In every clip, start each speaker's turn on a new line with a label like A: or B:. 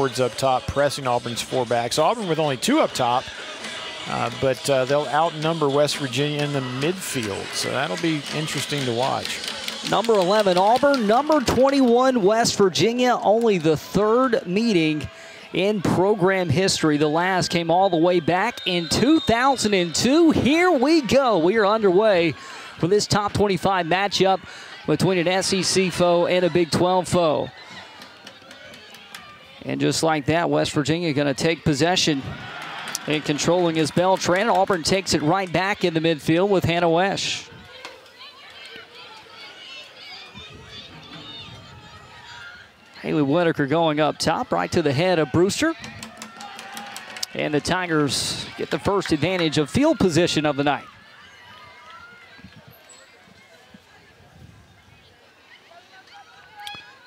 A: boards up top, pressing Auburn's four backs. Auburn with only two up top, but they'll outnumber West Virginia in the midfield, so that'll be interesting to watch.
B: Number 11, Auburn. Number 21, West Virginia. Only the third meeting in program history. The last came all the way back in 2002. Here we go. We are underway for this top 25 matchup between an SEC foe and a Big 12 foe. And just like that, West Virginia going to take possession and controlling his Beltran. Auburn takes it right back in the midfield with Hannah Wesch. Haley Whitaker going up top, right to the head of Brewster. And the Tigers get the first advantage of field position of the night.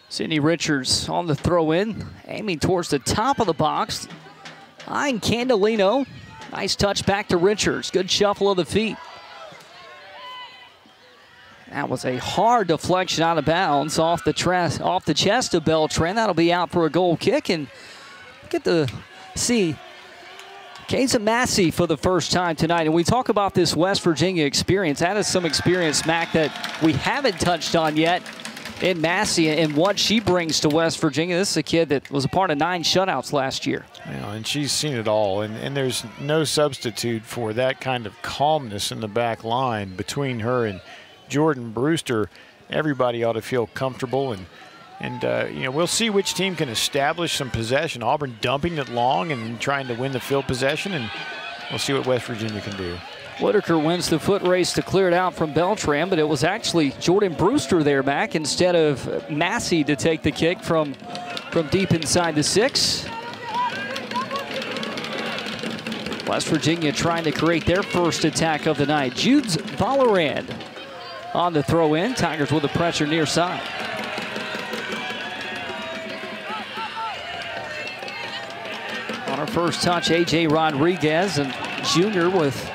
B: Sydney Richards on the throw-in, aiming towards the top of the box. Eyeing Candolino. Nice touch back to Richards. Good shuffle of the feet. That was a hard deflection out of bounds off the chest of Beltran. That'll be out for a goal kick, and get to see Kaysa Massey for the first time tonight. And we talk about this West Virginia experience. That is some experience, Mac, that we haven't touched on yet in Massey and what she brings to West Virginia. This is a kid that was a part of 9 shutouts last year.
A: Yeah, and she's seen it all, and there's no substitute for that kind of calmness in the back line between her and Jordan Brewster. Everybody ought to feel comfortable, and you know, we'll see which team can establish some possession. Auburn dumping it long and trying to win the field possession, and we'll see what West Virginia can do.
B: Whitaker wins the foot race to clear it out from Beltran, but it was actually Jordan Brewster there back instead of Massey to take the kick from deep inside the 6. West Virginia trying to create their first attack of the night. Judes Vallerand on the throw-in. Tigers with the pressure near side. On her first touch, A.J. Rodriguez, and junior with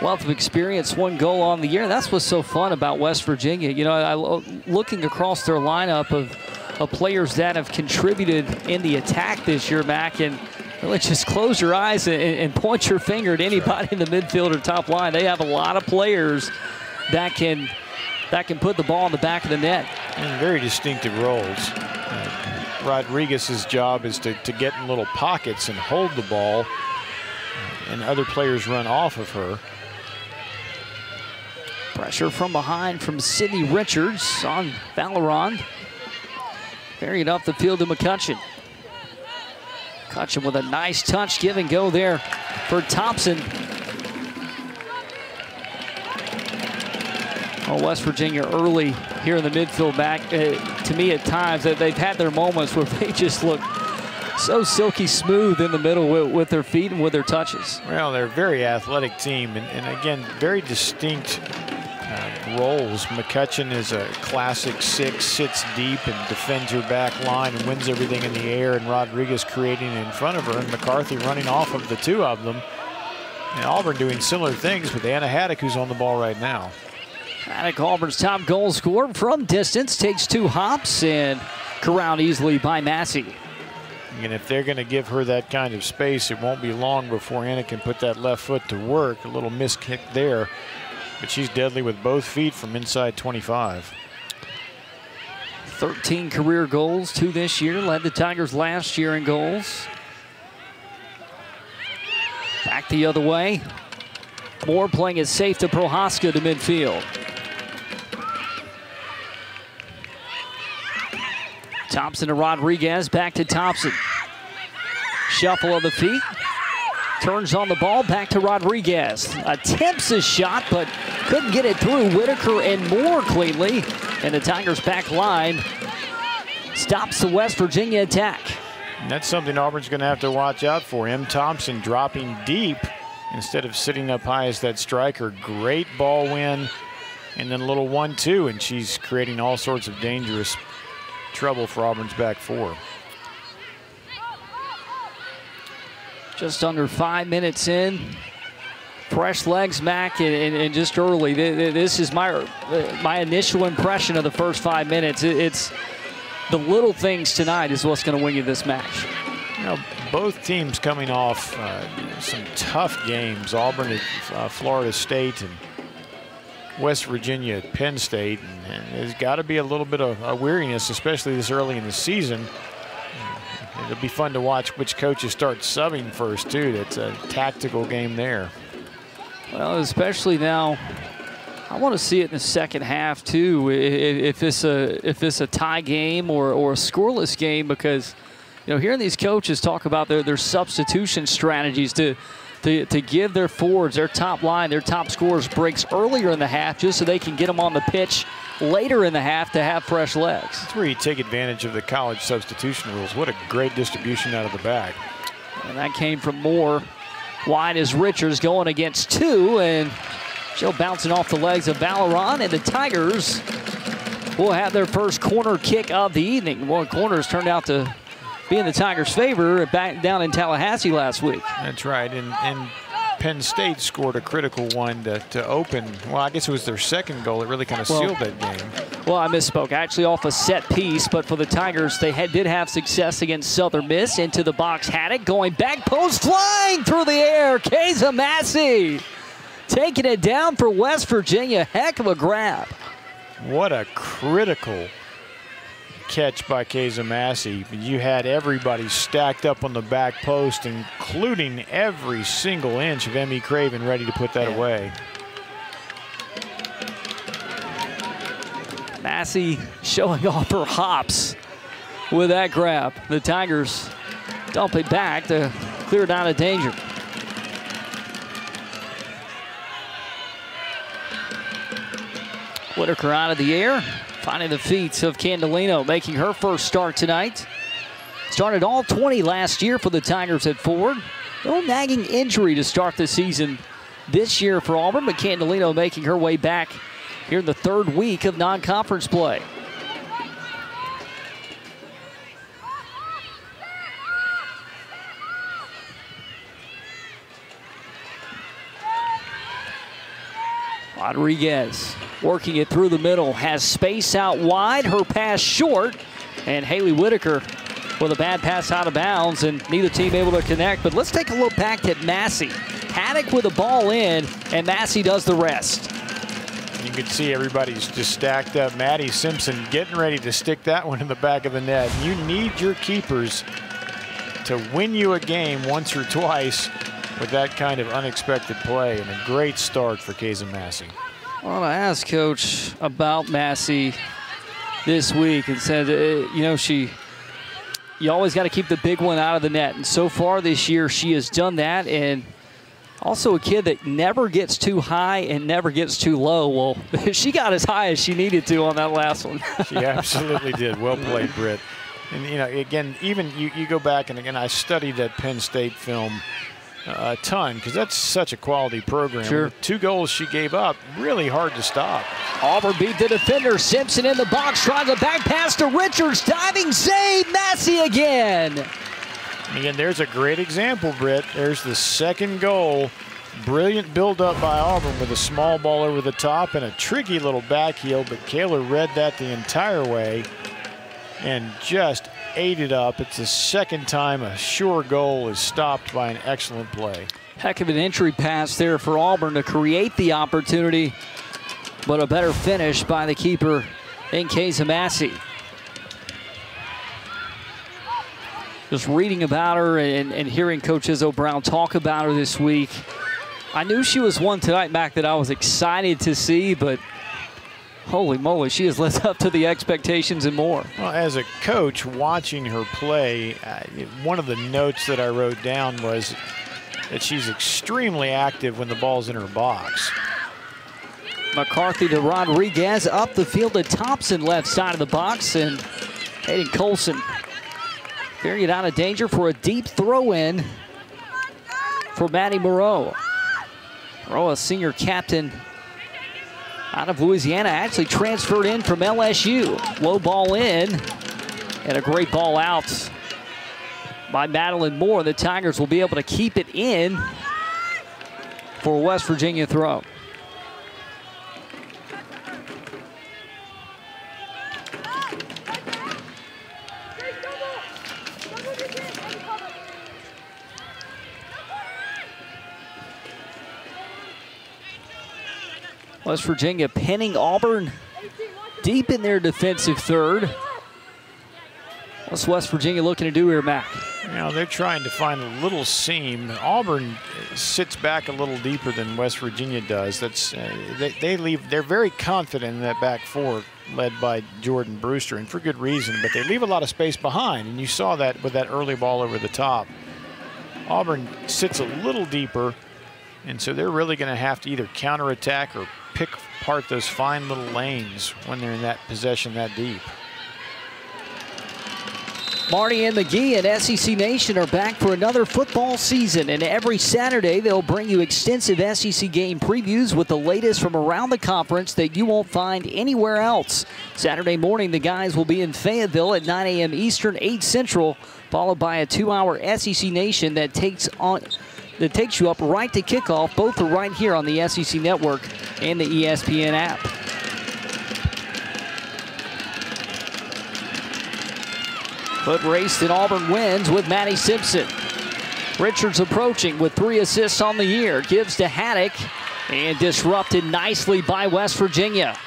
B: wealth of experience, 1 goal on the year. That's what's so fun about West Virginia. You know, looking across their lineup of players that have contributed in the attack this year, Mac, and really just close your eyes and point your finger at anybody in the midfield or top line. They have a lot of players that can put the ball in the back of the net.
A: And very distinctive roles. Rodriguez's job is to get in little pockets and hold the ball, and other players run off of her.
B: Pressure from behind from Sydney Richards on Vallerand. Carried up the field to McCutcheon. McCutcheon with a nice touch, give and go there for Thompson. Well, West Virginia early here in the midfield back. To me, at times, that they've had their moments where they just look so silky smooth in the middle with their feet and with their touches.
A: Well, they're a very athletic team, and again, very distinct roles. McCutcheon is a classic 6, sits deep and defends her back line and wins everything in the air, and Rodriguez creating in front of her, and McCarthy running off of the 2 of them. And Auburn doing similar things with Anna Haddock, who's on the ball right now.
B: Haddock, Auburn's top goal scorer from distance, takes 2 hops and corralled easily by Massey.
A: And if they're going to give her that kind of space, it won't be long before Anna can put that left foot to work. A little miss kick there, but she's deadly with both feet from inside 25.
B: 13 career goals, 2 this year. Led the Tigers last year in goals. Back the other way. Moore playing it safe to Prohaska to midfield. Thompson to Rodriguez, back to Thompson. Shuffle of the feet. Turns on the ball, back to Rodriguez. Attempts a shot, but couldn't get it through. Whitaker and Moore cleanly. And the Tigers back line stops the West Virginia attack.
A: And that's something Auburn's going to have to watch out for. M. Thompson dropping deep instead of sitting up high as that striker. Great ball win. And then a little 1-2, and she's creating all sorts of dangerous trouble for Auburn's back 4.
B: Just under 5 minutes in. Fresh legs, Mac, and just early. This is my initial impression of the first 5 minutes. It's the little things tonight is what's going to win you this match.
A: You know, both teams coming off some tough games. Auburn at Florida State and West Virginia at Penn State. And there's got to be a little bit of weariness, especially this early in the season. It'll be fun to watch which coaches start subbing first, too. That's a tactical game there.
B: Well, especially now, I want to see it in the second half, too, if it's a tie game or a scoreless game, because, you know, hearing these coaches talk about their substitution strategies to give their forwards, their top line, their top scorers breaks earlier in the half just so they can get them on the pitch later in the half to have fresh legs.
A: That's where you take advantage of the college substitution rules. What a great distribution out of the back.
B: And that came from Moore. Wide is Richards going against two, and Joe bouncing off the legs of Valeron, and the Tigers will have their first corner kick of the evening. Well, corners turned out to be in the Tigers' favor back down in Tallahassee last week.
A: That's right, and Penn State scored a critical one to open. Well, I guess it was their second goal. It really kind of sealed that game.
B: Well, I misspoke. Actually off a set piece, but for the Tigers, they did have success against Southern Miss. Into the box, Haddock going back post, flying through the air. Keza Massey taking it down for West Virginia. Heck of a grab.
A: What a critical catch by Keza Massey. You had everybody stacked up on the back post, including every single inch of Emmy Craven ready to put that away.
B: Massey showing off her hops with that grab. The Tigers dump it back to clear it out of danger. Whitaker out of the air, finding the feet of Candelino, making her first start tonight. Started all 20 last year for the Tigers at forward. No nagging injury to start the season this year for Auburn, but Candelino making her way back here in the third week of non-conference play. Rodriguez working it through the middle, has space out wide, her pass short, and Haley Whitaker with a bad pass out of bounds, and neither team able to connect. But let's take a look back at Massey. Haddock with the ball in, and Massey does the rest.
A: You can see everybody's just stacked up. Maddie Simpson getting ready to stick that one in the back of the net. You need your keepers to win you a game once or twice with that kind of unexpected play, and a great start for Keza Massey.
B: Well, I asked Coach about Massey this week and said, you know, you always got to keep the big one out of the net. And so far this year, she has done that. And also a kid that never gets too high and never gets too low. Well, she got as high as she needed to on that last one.
A: She absolutely did. Well played, Britt. And, you know, again, even you go back, and again, I studied that Penn State film a ton, because that's such a quality program.
B: Sure.
A: 2 goals she gave up, really hard to stop.
B: Auburn beat the defender. Simpson in the box, tries a back pass to Richards. Diving save, Massey again.
A: And again, there's a great example, Britt. There's the second goal. Brilliant build-up by Auburn with a small ball over the top and a tricky little back heel, but Kaler read that the entire way and just ate it up. It's the second time a sure goal is stopped by an excellent play.
B: Heck of an entry pass there for Auburn to create the opportunity, but a better finish by the keeper in Keza Massey. Just reading about her and hearing Coach Izzo Brown talk about her this week, I knew she was one tonight, Mac, that I was excited to see, but holy moly, she has lived up to the expectations and more.
A: Well, as a coach, watching her play, one of the notes that I wrote down was that she's extremely active when the ball's in her box.
B: McCarthy to Rodriguez, up the field to Thompson, left side of the box, and Hayden Colson clearing it out of danger for a deep throw-in for Maddie Moreau. Moreau, a senior captain out of Louisiana, actually transferred in from LSU. Low ball in, and a great ball out by Madeline Moore. The Tigers will be able to keep it in for a West Virginia throw. West Virginia pinning Auburn deep in their defensive third. What's West Virginia looking to do here, Mac?
A: You know, they're trying to find a little seam. Auburn sits back a little deeper than West Virginia does. That's they're very confident in that back four led by Jordan Brewster, and for good reason, but they leave a lot of space behind, and you saw that with that early ball over the top. Auburn sits a little deeper, and so they're really going to have to either counterattack or pick apart those fine little lanes when they're in that possession that deep.
B: Marty and McGee and SEC Nation are back for another football season, and every Saturday they'll bring you extensive SEC game previews with the latest from around the conference that you won't find anywhere else. Saturday morning, the guys will be in Fayetteville at 9 a.m. Eastern, 8 Central, followed by a 2-hour SEC Nation that takes you up right to kickoff. Both are right here on the SEC Network and the ESPN app. Foot race and Auburn wins with Maddie Simpson. Richards approaching with 3 assists on the year. Gives to Haddock and disrupted nicely by West Virginia.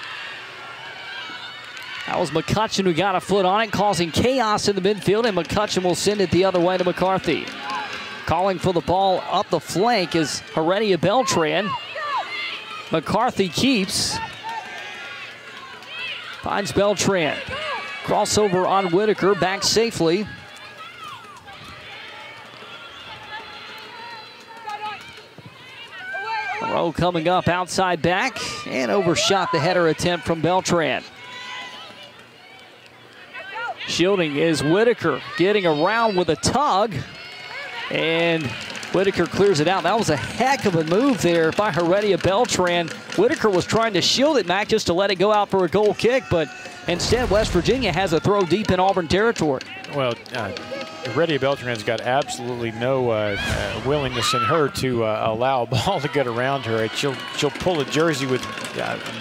B: That was McCutcheon who got a foot on it, causing chaos in the midfield, and McCutcheon will send it the other way to McCarthy. Calling for the ball up the flank is Heredia Beltran. McCarthy keeps. Finds Beltran. Crossover on Whitaker, back safely. Rowe coming up outside back and overshot the header attempt from Beltran. Shielding is Whitaker, getting around with a tug, and Whitaker clears it out. That was a heck of a move there by Heredia Beltran. Whitaker was trying to shield it, Mac, just to let it go out for a goal kick, but instead, West Virginia has a throw deep in Auburn territory.
A: Well, Heredia Beltran's got absolutely no willingness in her to allow a ball to get around her. She'll pull a jersey with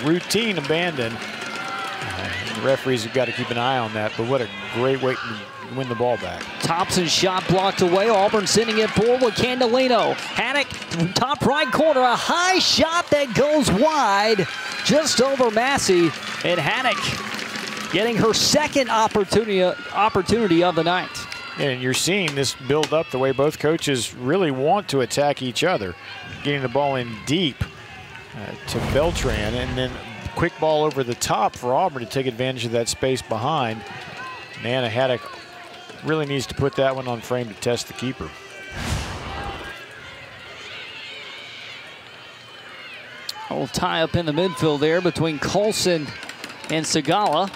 A: routine abandon. The referees have got to keep an eye on that, but what a great way to win the ball back.
B: Thompson's shot blocked away. Auburn sending it forward with Candelino. Haddock, top right corner, a high shot that goes wide just over Massey, and Haddock getting her second opportunity of the night.
A: And you're seeing this build up the way both coaches really want to attack each other. Getting the ball in deep to Beltran, and then quick ball over the top for Auburn to take advantage of that space behind. And Anna Haddock really needs to put that one on frame to test the keeper.
B: A little tie up in the midfield there between Colson and Segala.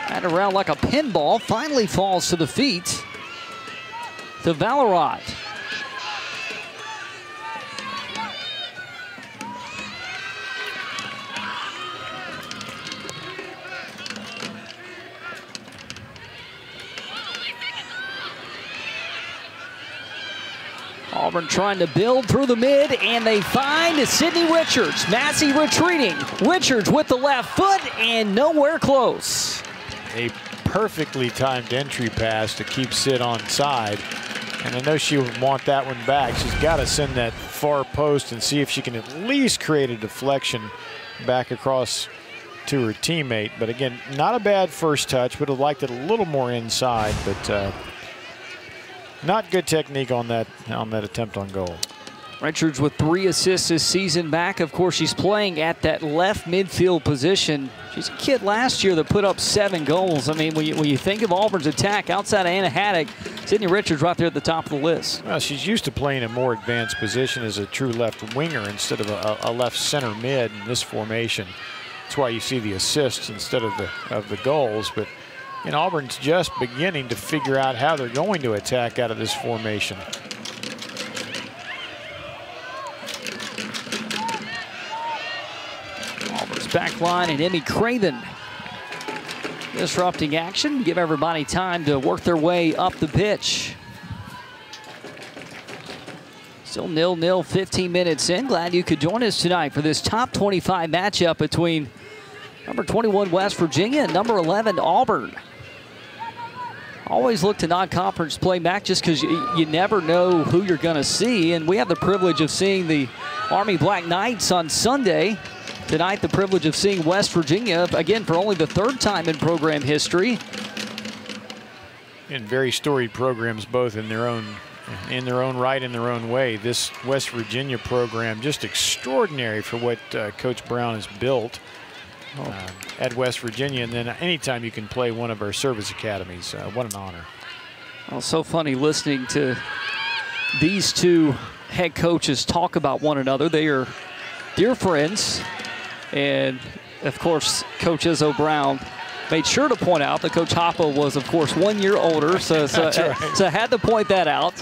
B: Had around like a pinball, finally falls to the feet to Valerot. Auburn trying to build through the mid, and they find Sydney Richards. Massey retreating. Richards with the left foot, and nowhere close.
A: A perfectly timed entry pass to keep Sid on side. And I know she would want that one back. She's got to send that far post and see if she can at least create a deflection back across to her teammate. But again, not a bad first touch. Would have liked it a little more inside, but not good technique on that attempt on goal.
B: Richards with 3 assists this season back. Of course, she's playing at that left midfield position. She's a kid last year that put up 7 goals. I mean, when you think of Auburn's attack outside of Anna Haddock, Sydney Richards right there at the top of the list.
A: Well, she's used to playing a more advanced position as a true left winger instead of a left center mid in this formation. That's why you see the assists instead of the goals. But Auburn's just beginning to figure out how they're going to attack out of this formation.
B: Auburn's back line and Emmy Craven disrupting action, give everybody time to work their way up the pitch. Still 0-0, 15 minutes in. Glad you could join us tonight for this top 25 matchup between number 21 West Virginia and number 11 Auburn. always look to non-conference play, Mac, just because you never know who you're going to see. And we have the privilege of seeing the Army Black Knights on Sunday. Tonight, the privilege of seeing West Virginia, again, for only the 3rd time in program history.
A: And very storied programs, both in their own right, in their own way. This West Virginia program, just extraordinary for what Coach Brown has built at West Virginia. And then anytime you can play one of our service academies, what an honor.
B: Well, so funny listening to these two head coaches talk about one another. They are dear friends. And, of course, Coach Izzo Brown made sure to point out that Coach Hoppa was, of course, 1 year older. So I had to point that out.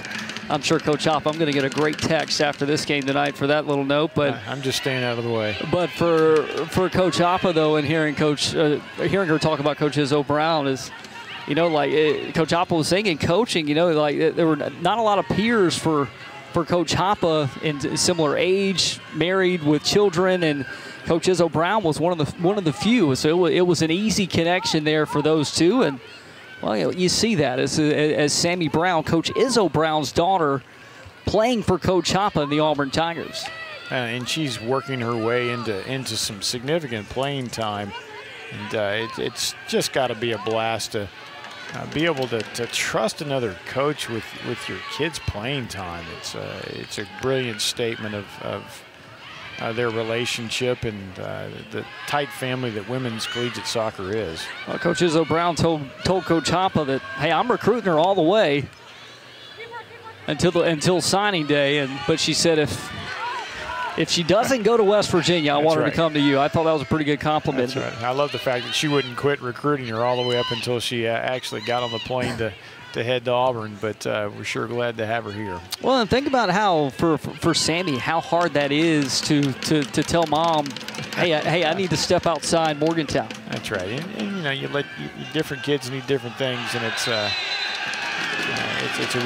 B: I'm sure Coach Hoppa, I'm going to get a great text after this game tonight for that little note. But
A: I'm just staying out of the way.
B: But for Coach Hoppa, though, and hearing her talk about Coach Izzo Brown is, you know, like Coach Hoppa was saying in coaching, you know, like there were not a lot of peers for Coach Hoppa in similar age, married with children, and Coach Izzo Brown was one of the few. So it was an easy connection there for those two. And, well, you see that as Sammy Brown, Coach Izzo Brown's daughter, playing for Coach Hoppa and the Auburn Tigers.
A: And she's working her way into some significant playing time. And it's just got to be a blast to be able to trust another coach with your kids' playing time. It's a brilliant statement of their relationship and the tight family that women's collegiate soccer is.
B: Well, Coach Izzo Brown told Coach Hoppa that, hey, I'm recruiting her all the way until signing day, but she said if she doesn't go to West Virginia, I want her to come to you. I thought that was a pretty good compliment.
A: That's right. I love the fact that she wouldn't quit recruiting her all the way up until she actually got on the plane to head to Auburn, but we're sure glad to have her here.
B: Well, and think about how for Sammy, how hard that is to tell mom, hey, I need to step outside Morgantown.
A: That's right. And you know, you different kids need different things, and it's a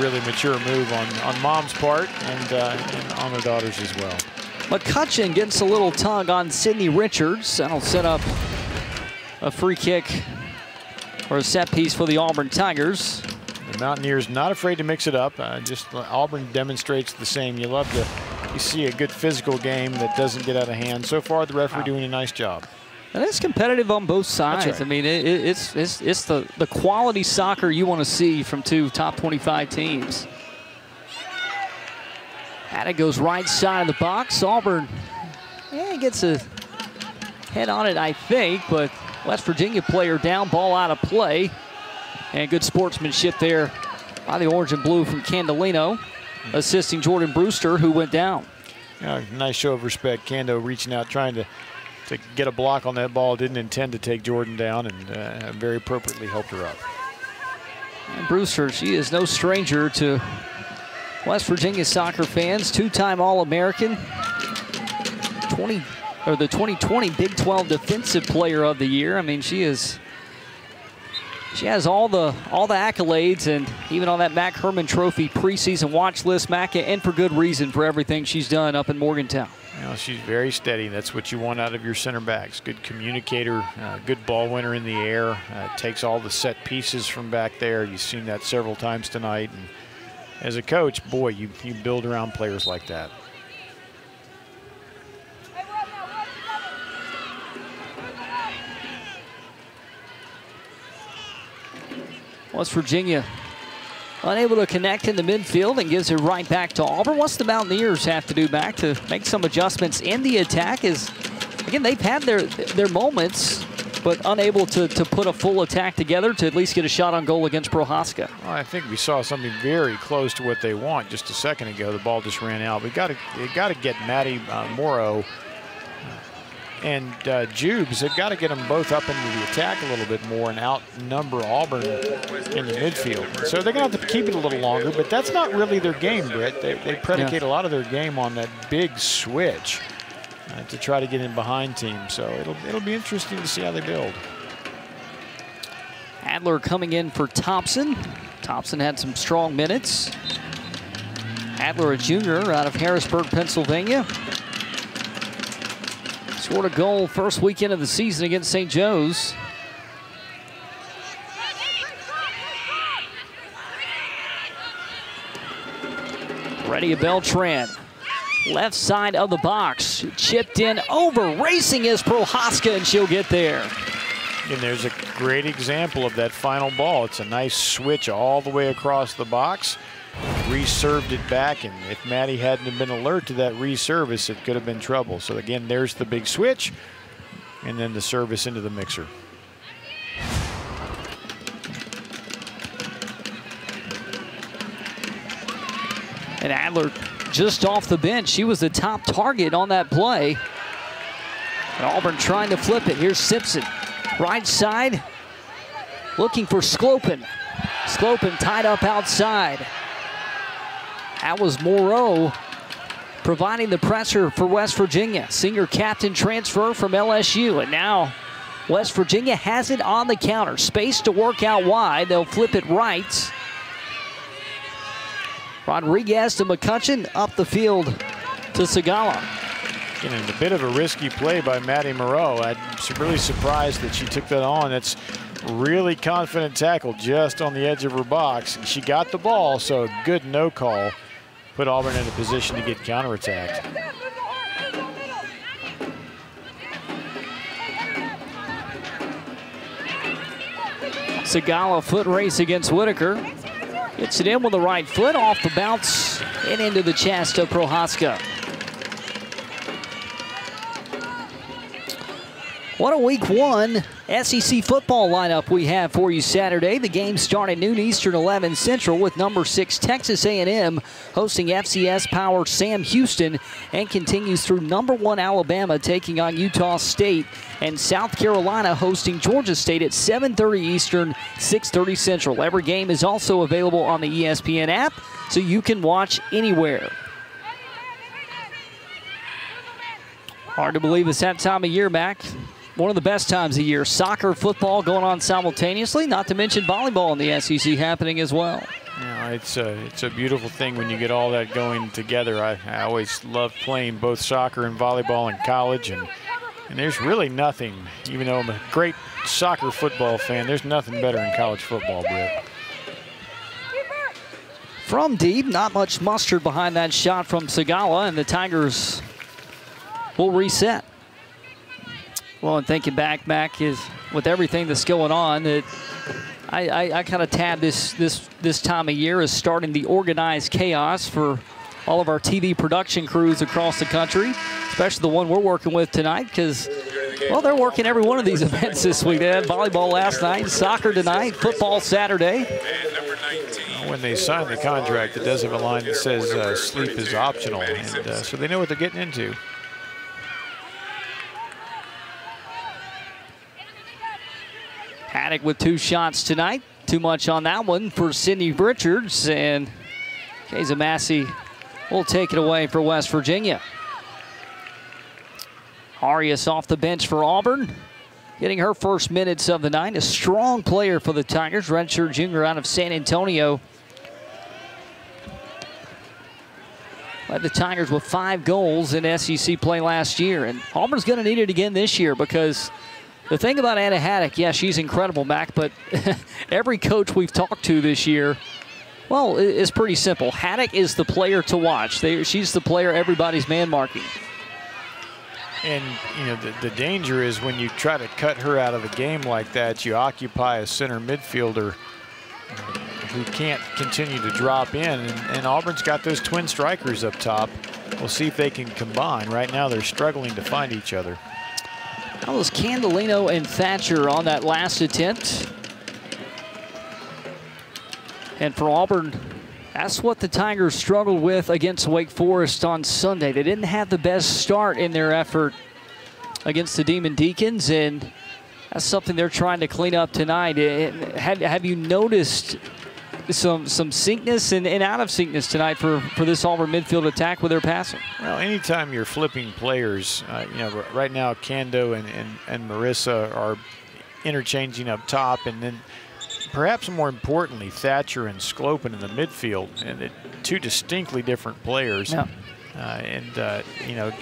A: really mature move on mom's part and on her daughter's as well.
B: McCutcheon gets a little tug on Sydney Richards. That'll set up a free kick or a set piece for the Auburn Tigers.
A: The Mountaineers not afraid to mix it up. Just Auburn demonstrates the same. You see a good physical game that doesn't get out of hand. So far, the referee doing a nice job.
B: And it's competitive on both sides.
A: That's right.
B: I mean, it's the quality soccer you want to see from two top 25 teams. And it goes right side of the box. Auburn gets a head on it, I think, but West Virginia player down, ball out of play. And good sportsmanship there by the orange and blue from Candolino, assisting Jordan Brewster, who went down.
A: Yeah, nice show of respect. Cando reaching out, trying to get a block on that ball. Didn't intend to take Jordan down, and very appropriately helped her up.
B: And Brewster, she is no stranger to West Virginia soccer fans. Two-time All-American, the 2020 Big 12 Defensive Player of the Year. I mean, she has all the accolades, and even on that Mac Herman Trophy preseason watch list, Mac, and for good reason for everything she's done up in Morgantown.
A: You know, she's very steady. That's what you want out of your center backs. Good communicator, good ball winner in the air. Takes all the set pieces from back there. You've seen that several times tonight. And as a coach, boy, you build around players like that.
B: West Virginia unable to connect in the midfield and gives it right back to Auburn. What's the Mountaineers have to do back to make some adjustments in the attack? Is, again, they've had their moments, but unable to put a full attack together to at least get a shot on goal against Prohaska.
A: Well, I think we saw something very close to what they want just a second ago. The ball just ran out. We got to get Maddie Morrow and Jubes. They've got to get them both up into the attack a little bit more and outnumber Auburn in the midfield. So they're going to have to keep it a little longer, but that's not really their game, Britt. They predicate a lot of their game on that big switch to try to get in behind teams. So it'll be interesting to see how they build.
B: Adler coming in for Thompson. Thompson had some strong minutes. Adler, a junior out of Harrisburg, Pennsylvania. Scored a goal first weekend of the season against St. Joe's. Ready Beltran. Left side of the box. Chipped in over. Racing is Prohaska, and she'll get there.
A: And there's a great example of that final ball. It's a nice switch all the way across the box. Reserved it back, and if Maddie hadn't have been alert to that reservice, it could have been trouble. So again, there's the big switch, and then the service into the mixer.
B: And Adler just off the bench. She was the top target on that play. And Auburn trying to flip it. Here's Simpson. Right side. Looking for Sklopen. Sklopen tied up outside. That was Moreau providing the pressure for West Virginia. Senior captain transfer from LSU. And now West Virginia has it on the counter. Space to work out wide. They'll flip it right. Rodriguez to McCutcheon, up the field to Segala.
A: And a bit of a risky play by Maddie Moreau. I'm really surprised that she took that on. That's really confident tackle just on the edge of her box. And she got the ball, so a good no call. Put Auburn in a position to get counterattacked.
B: Segala foot race against Whitaker. Gets it in with the right foot, off the bounce, and into the chest of Prohaska. What a week one SEC football lineup we have for you Saturday. The game started noon Eastern, 11 Central, with number 6 Texas A&M hosting FCS-powered Sam Houston, and continues through number 1 Alabama taking on Utah State, and South Carolina hosting Georgia State at 7:30 Eastern, 6:30 Central. Every game is also available on the ESPN app, so you can watch anywhere. Hard to believe it's that time of year, Mac. One of the best times of year. Soccer, football going on simultaneously, not to mention volleyball in the SEC happening as well.
A: Yeah, it's a beautiful thing when you get all that going together. I always loved playing both soccer and volleyball in college, and there's really nothing, even though I'm a great soccer football fan, there's nothing better in college football, Britt.
B: From deep, not much mustard behind that shot from Segala, and the Tigers will reset. Well, and thinking back, Mac, is with everything that's going on, that I kind of tab this time of year as starting the organized chaos for all of our TV production crews across the country, especially the one we're working with tonight, because, well, they're working every one of these events this week. They had volleyball last night, soccer tonight, football Saturday.
A: When they sign the contract, it does have a line that says sleep is optional, and so they know what they're getting into.
B: Haddock with 2 shots tonight. Too much on that one for Sydney Richards, and Keza Massey will take it away for West Virginia. Arias off the bench for Auburn, getting her first minutes of the night. A strong player for the Tigers, redshirt junior out of San Antonio. Led the Tigers with 5 goals in SEC play last year, and Auburn's going to need it again this year, because the thing about Anna Haddock, yeah, she's incredible, Mac, but every coach we've talked to this year, well, it's pretty simple. Haddock is the player to watch. She's the player everybody's man-marking.
A: And, you know, the danger is when you try to cut her out of a game like that, you occupy a center midfielder who can't continue to drop in. And Auburn's got those twin strikers up top. We'll see if they can combine. Right now, they're struggling to find each other.
B: That was Candelino and Thatcher on that last attempt. And for Auburn, that's what the Tigers struggled with against Wake Forest on Sunday. They didn't have the best start in their effort against the Demon Deacons, and that's something they're trying to clean up tonight. Have you noticed some syncness and out of syncness tonight for this Auburn midfield attack with their passing?
A: Well, anytime you're flipping players, you know, right now Kando and Marissa are interchanging up top, and then perhaps more importantly, Thatcher and Sklopen in the midfield, and 2 distinctly different players.
B: Yeah.
A: You know,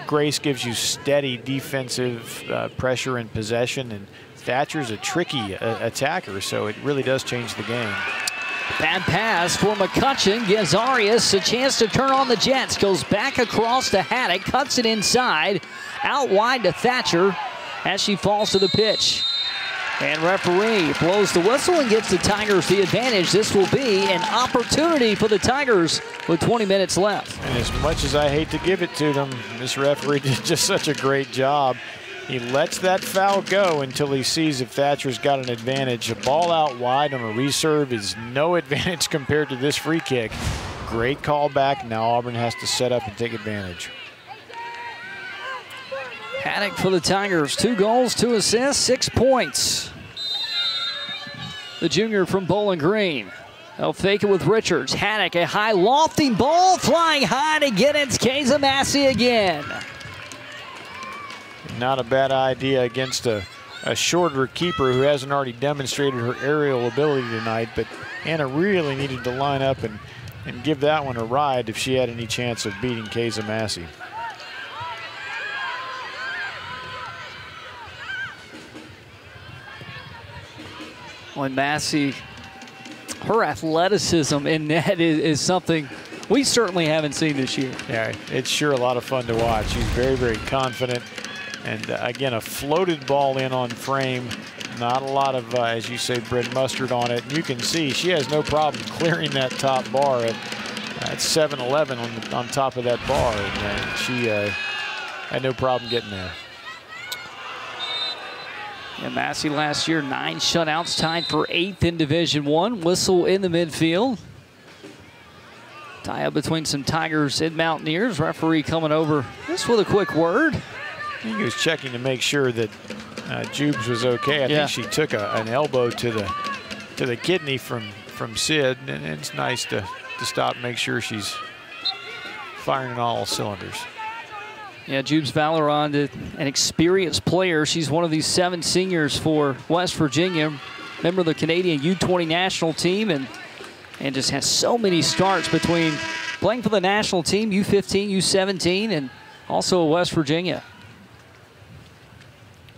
A: Grace gives you steady defensive pressure and possession, and Thatcher's a tricky attacker, so it really does change the game.
B: Bad pass for McCutcheon, gives Arias a chance to turn on the Jets. Goes back across to Haddock, cuts it inside, out wide to Thatcher as she falls to the pitch. And referee blows the whistle and gives the Tigers the advantage. This will be an opportunity for the Tigers with 20 minutes left.
A: And as much as I hate to give it to them, this referee did just such a great job. He lets that foul go until he sees if Thatcher's got an advantage. A ball out wide on a reserve is no advantage compared to this free kick. Great call back. Now Auburn has to set up and take advantage.
B: Haddock for the Tigers, 2 goals, 2 assists, 6 points. The junior from Bowling Green. They'll fake it with Richards. Haddock, a high lofting ball, flying high to get it. It's Keza Massey again.
A: Not a bad idea against a shorter keeper who hasn't already demonstrated her aerial ability tonight, but Anna really needed to line up and give that one a ride if she had any chance of beating Keza Massey.
B: When Massey, her athleticism in net is something we certainly haven't seen this year.
A: Yeah, it's sure a lot of fun to watch. She's very, very confident. And again, a floated ball in on frame. Not a lot of, as you say, bread mustard on it. And you can see she has no problem clearing that top bar at 7-11 on top of that bar. And she had no problem getting there.
B: And Massey last year, 9 shutouts, tied for 8th in Division I. Whistle in the midfield. Tie up between some Tigers and Mountaineers. Referee coming over just with a quick word.
A: He was checking to make sure that Jubes was okay. I think she took an elbow to the kidney from Sid, and it's nice to stop and make sure she's firing on all cylinders.
B: Yeah, Jubes Valoron, an experienced player. She's one of these 7 seniors for West Virginia. Member of the Canadian U20 national team, and just has so many starts between playing for the national team, U15, U17, and also West Virginia.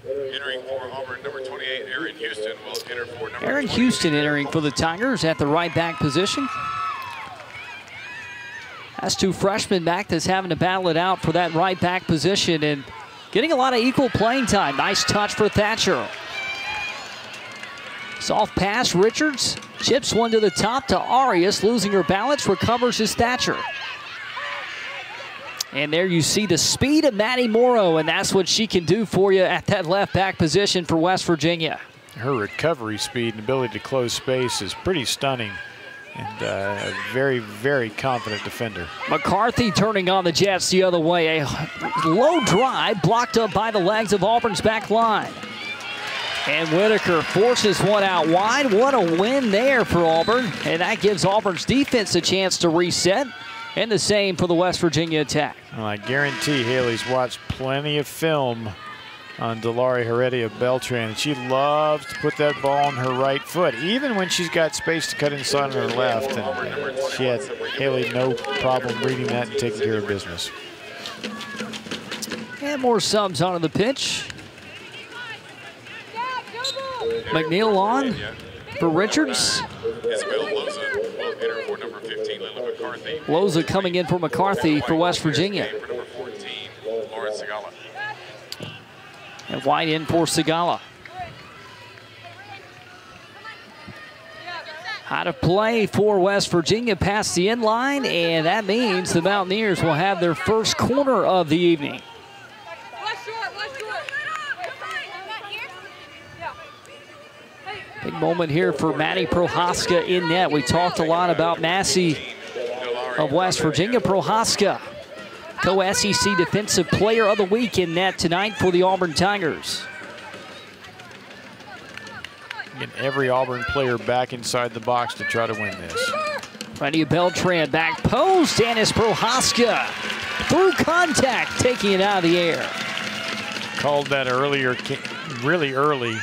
C: Entering for Auburn, number 28, Aaron Houston will enter for number
B: Aaron Houston entering for the Tigers at the right back position. That's 2 freshmen back that's having to battle it out for that right back position and getting a lot of equal playing time. Nice touch for Thatcher. Soft pass, Richards chips one to the top to Arias, losing her balance, recovers his Thatcher. And there you see the speed of Maddie Morrow, and that's what she can do for you at that left back position for West Virginia.
A: Her recovery speed and ability to close space is pretty stunning. And a very, very confident defender.
B: McCarthy turning on the Jets the other way. A low drive blocked up by the legs of Auburn's back line. And Whitaker forces one out wide. What a win there for Auburn. And that gives Auburn's defense a chance to reset. And the same for the West Virginia attack.
A: Well, I guarantee Haley's watched plenty of film on Delari Heredia Beltran, and she loves to put that ball on her right foot, even when she's got space to cut inside on her left. And she had Haley no problem reading that and taking care of business.
B: And more subs onto the pitch. McNeil on for Richards. Loza coming in for McCarthy for West Virginia. And White in for Sigala. Out of play for West Virginia past the end line, and that means the Mountaineers will have their first corner of the evening. Big moment here for Maddie Prohaska in net. We talked a lot about Massey of West Virginia. Prohaska, co-SEC Defensive Player of the Week in net tonight for the Auburn Tigers.
A: Get every Auburn player back inside the box to try to win this.
B: Ready Beltran back post. Dennis Prohaska through contact, taking it out of the air.
A: Called that earlier, really early,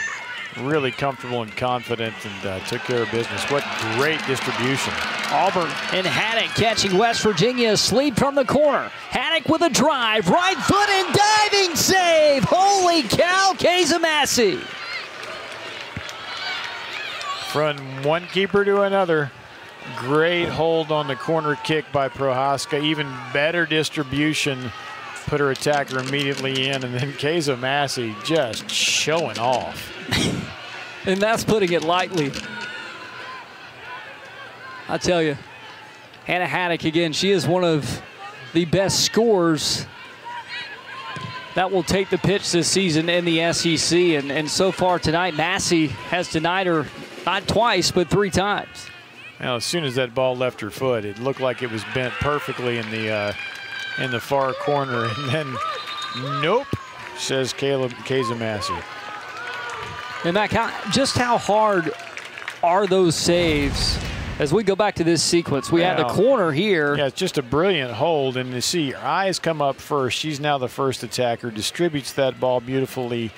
A: really comfortable and confident, and took care of business. What great distribution.
B: Auburn and Haddock catching West Virginia asleep from the corner. Haddock with a drive, right foot and diving save. Holy cow, Keza Massey.
A: From one keeper to another, Great hold on the corner kick by Prohaska. Even better distribution. Put her attacker immediately in, and then Keza Massey just showing off.
B: And that's putting it lightly. I tell you, Hannah Haddock, again, she is one of the best scorers that will take the pitch this season in the SEC. And so far tonight, Massey has denied her not twice, but 3 times.
A: Now, as soon as that ball left her foot, it looked like it was bent perfectly in the far corner. And then, nope, says Keza Massey.
B: And Mac, just how hard are those saves? As we go back to this sequence, we have the corner here.
A: Yeah, it's just a brilliant hold. And you see her eyes come up first. She's now the first attacker, distributes that ball beautifully.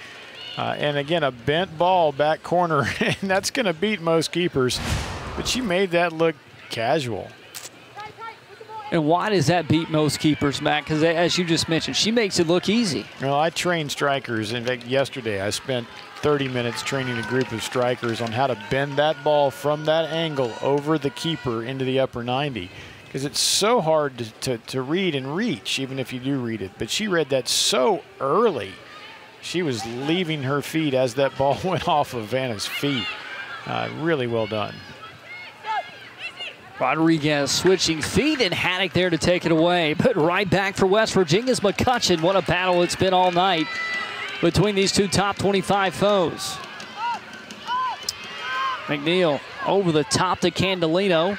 A: And again, a bent ball back corner, and that's going to beat most keepers. But she made that look casual.
B: And why does that beat most keepers, Matt? Because as you just mentioned, she makes it look easy.
A: Well, I train strikers. In fact, yesterday I spent 30 minutes training a group of strikers on how to bend that ball from that angle over the keeper into the upper 90. Because it's so hard to read and reach, even if you do read it. But she read that so early. She was leaving her feet as that ball went off of Vanna's feet. Really well done.
B: Rodriguez switching feet, and Haddock there to take it away. But right back for West Virginia's McCutcheon. What a battle it's been all night between these two top 25 foes. McNeil over the top to Candelino.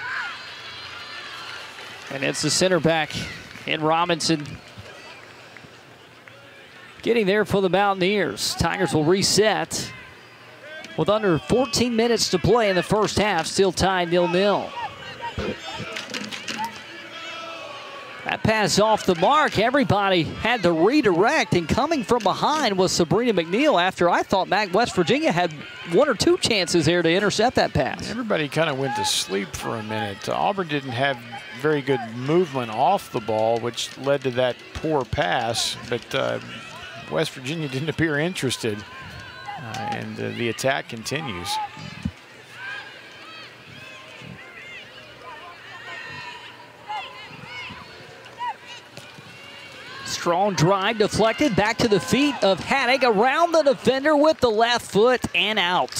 B: And it's the center back in Robinson getting there for the Mountaineers. Tigers will reset with under 14 minutes to play in the first half. Still tied 0-0. That pass off the mark. Everybody had to redirect, and coming from behind was Sabrina McNeil after I thought West Virginia had 1 or 2 chances there to intercept that pass.
A: Everybody kind of went to sleep for a minute. Auburn didn't have very good movement off the ball, which led to that poor pass, but West Virginia didn't appear interested, and the attack continues.
B: Strong drive deflected back to the feet of Haddock, around the defender with the left foot and out.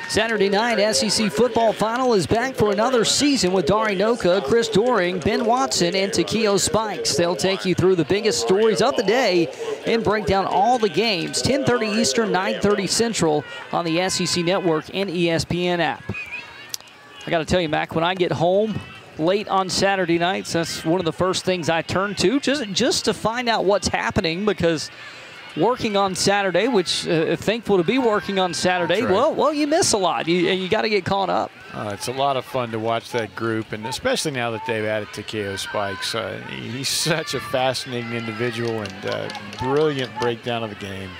B: Saturday night SEC football final is back for another season with Dari Noka, Chris Doring, Ben Watson, and Takeo Spikes. They'll take you through the biggest stories of the day and break down all the games. 10:30 Eastern, 9:30 Central on the SEC Network and ESPN app. I got to tell you, Mac, when I get home late on Saturday nights, that's one of the first things I turn to, just to find out what's happening, because working on Saturday, which thankful to be working on Saturday, right. well, you miss a lot. You got to get caught up.
A: It's a lot of fun to watch that group, and especially now that they've added Takeo Spikes. He's such a fascinating individual and brilliant breakdown of the game.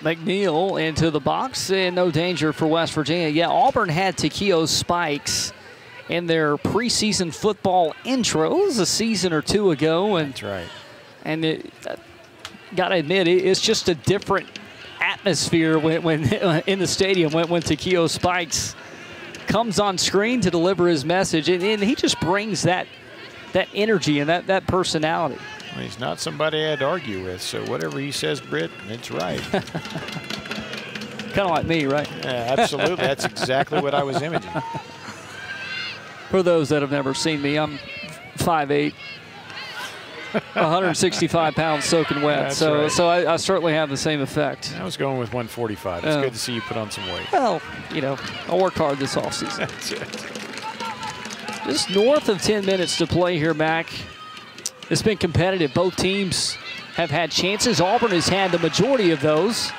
B: McNeil into the box, and no danger for West Virginia. Yeah, Auburn had Takeo Spikes in their preseason football intro. It was a season or 2 ago. And,
A: that's right.
B: And gotta admit, it's just a different atmosphere when in the stadium when Takeo Spikes comes on screen to deliver his message, and he just brings that energy and that personality.
A: Well, he's not somebody I'd argue with, so whatever he says, Britt, it's right.
B: Kind of like me, right?
A: Yeah, absolutely. That's exactly what I was imaging.
B: For those that have never seen me, I'm 5'8", 165 pounds soaking wet.
A: That's
B: so
A: right.
B: so I certainly have the same effect.
A: I was going with 145. It's good to see you put on some weight.
B: Well, I worked hard this offseason.
A: That's it. Just
B: north of 10 minutes to play here, Mac. It's been competitive. Both teams have had chances. Auburn has had the majority of those.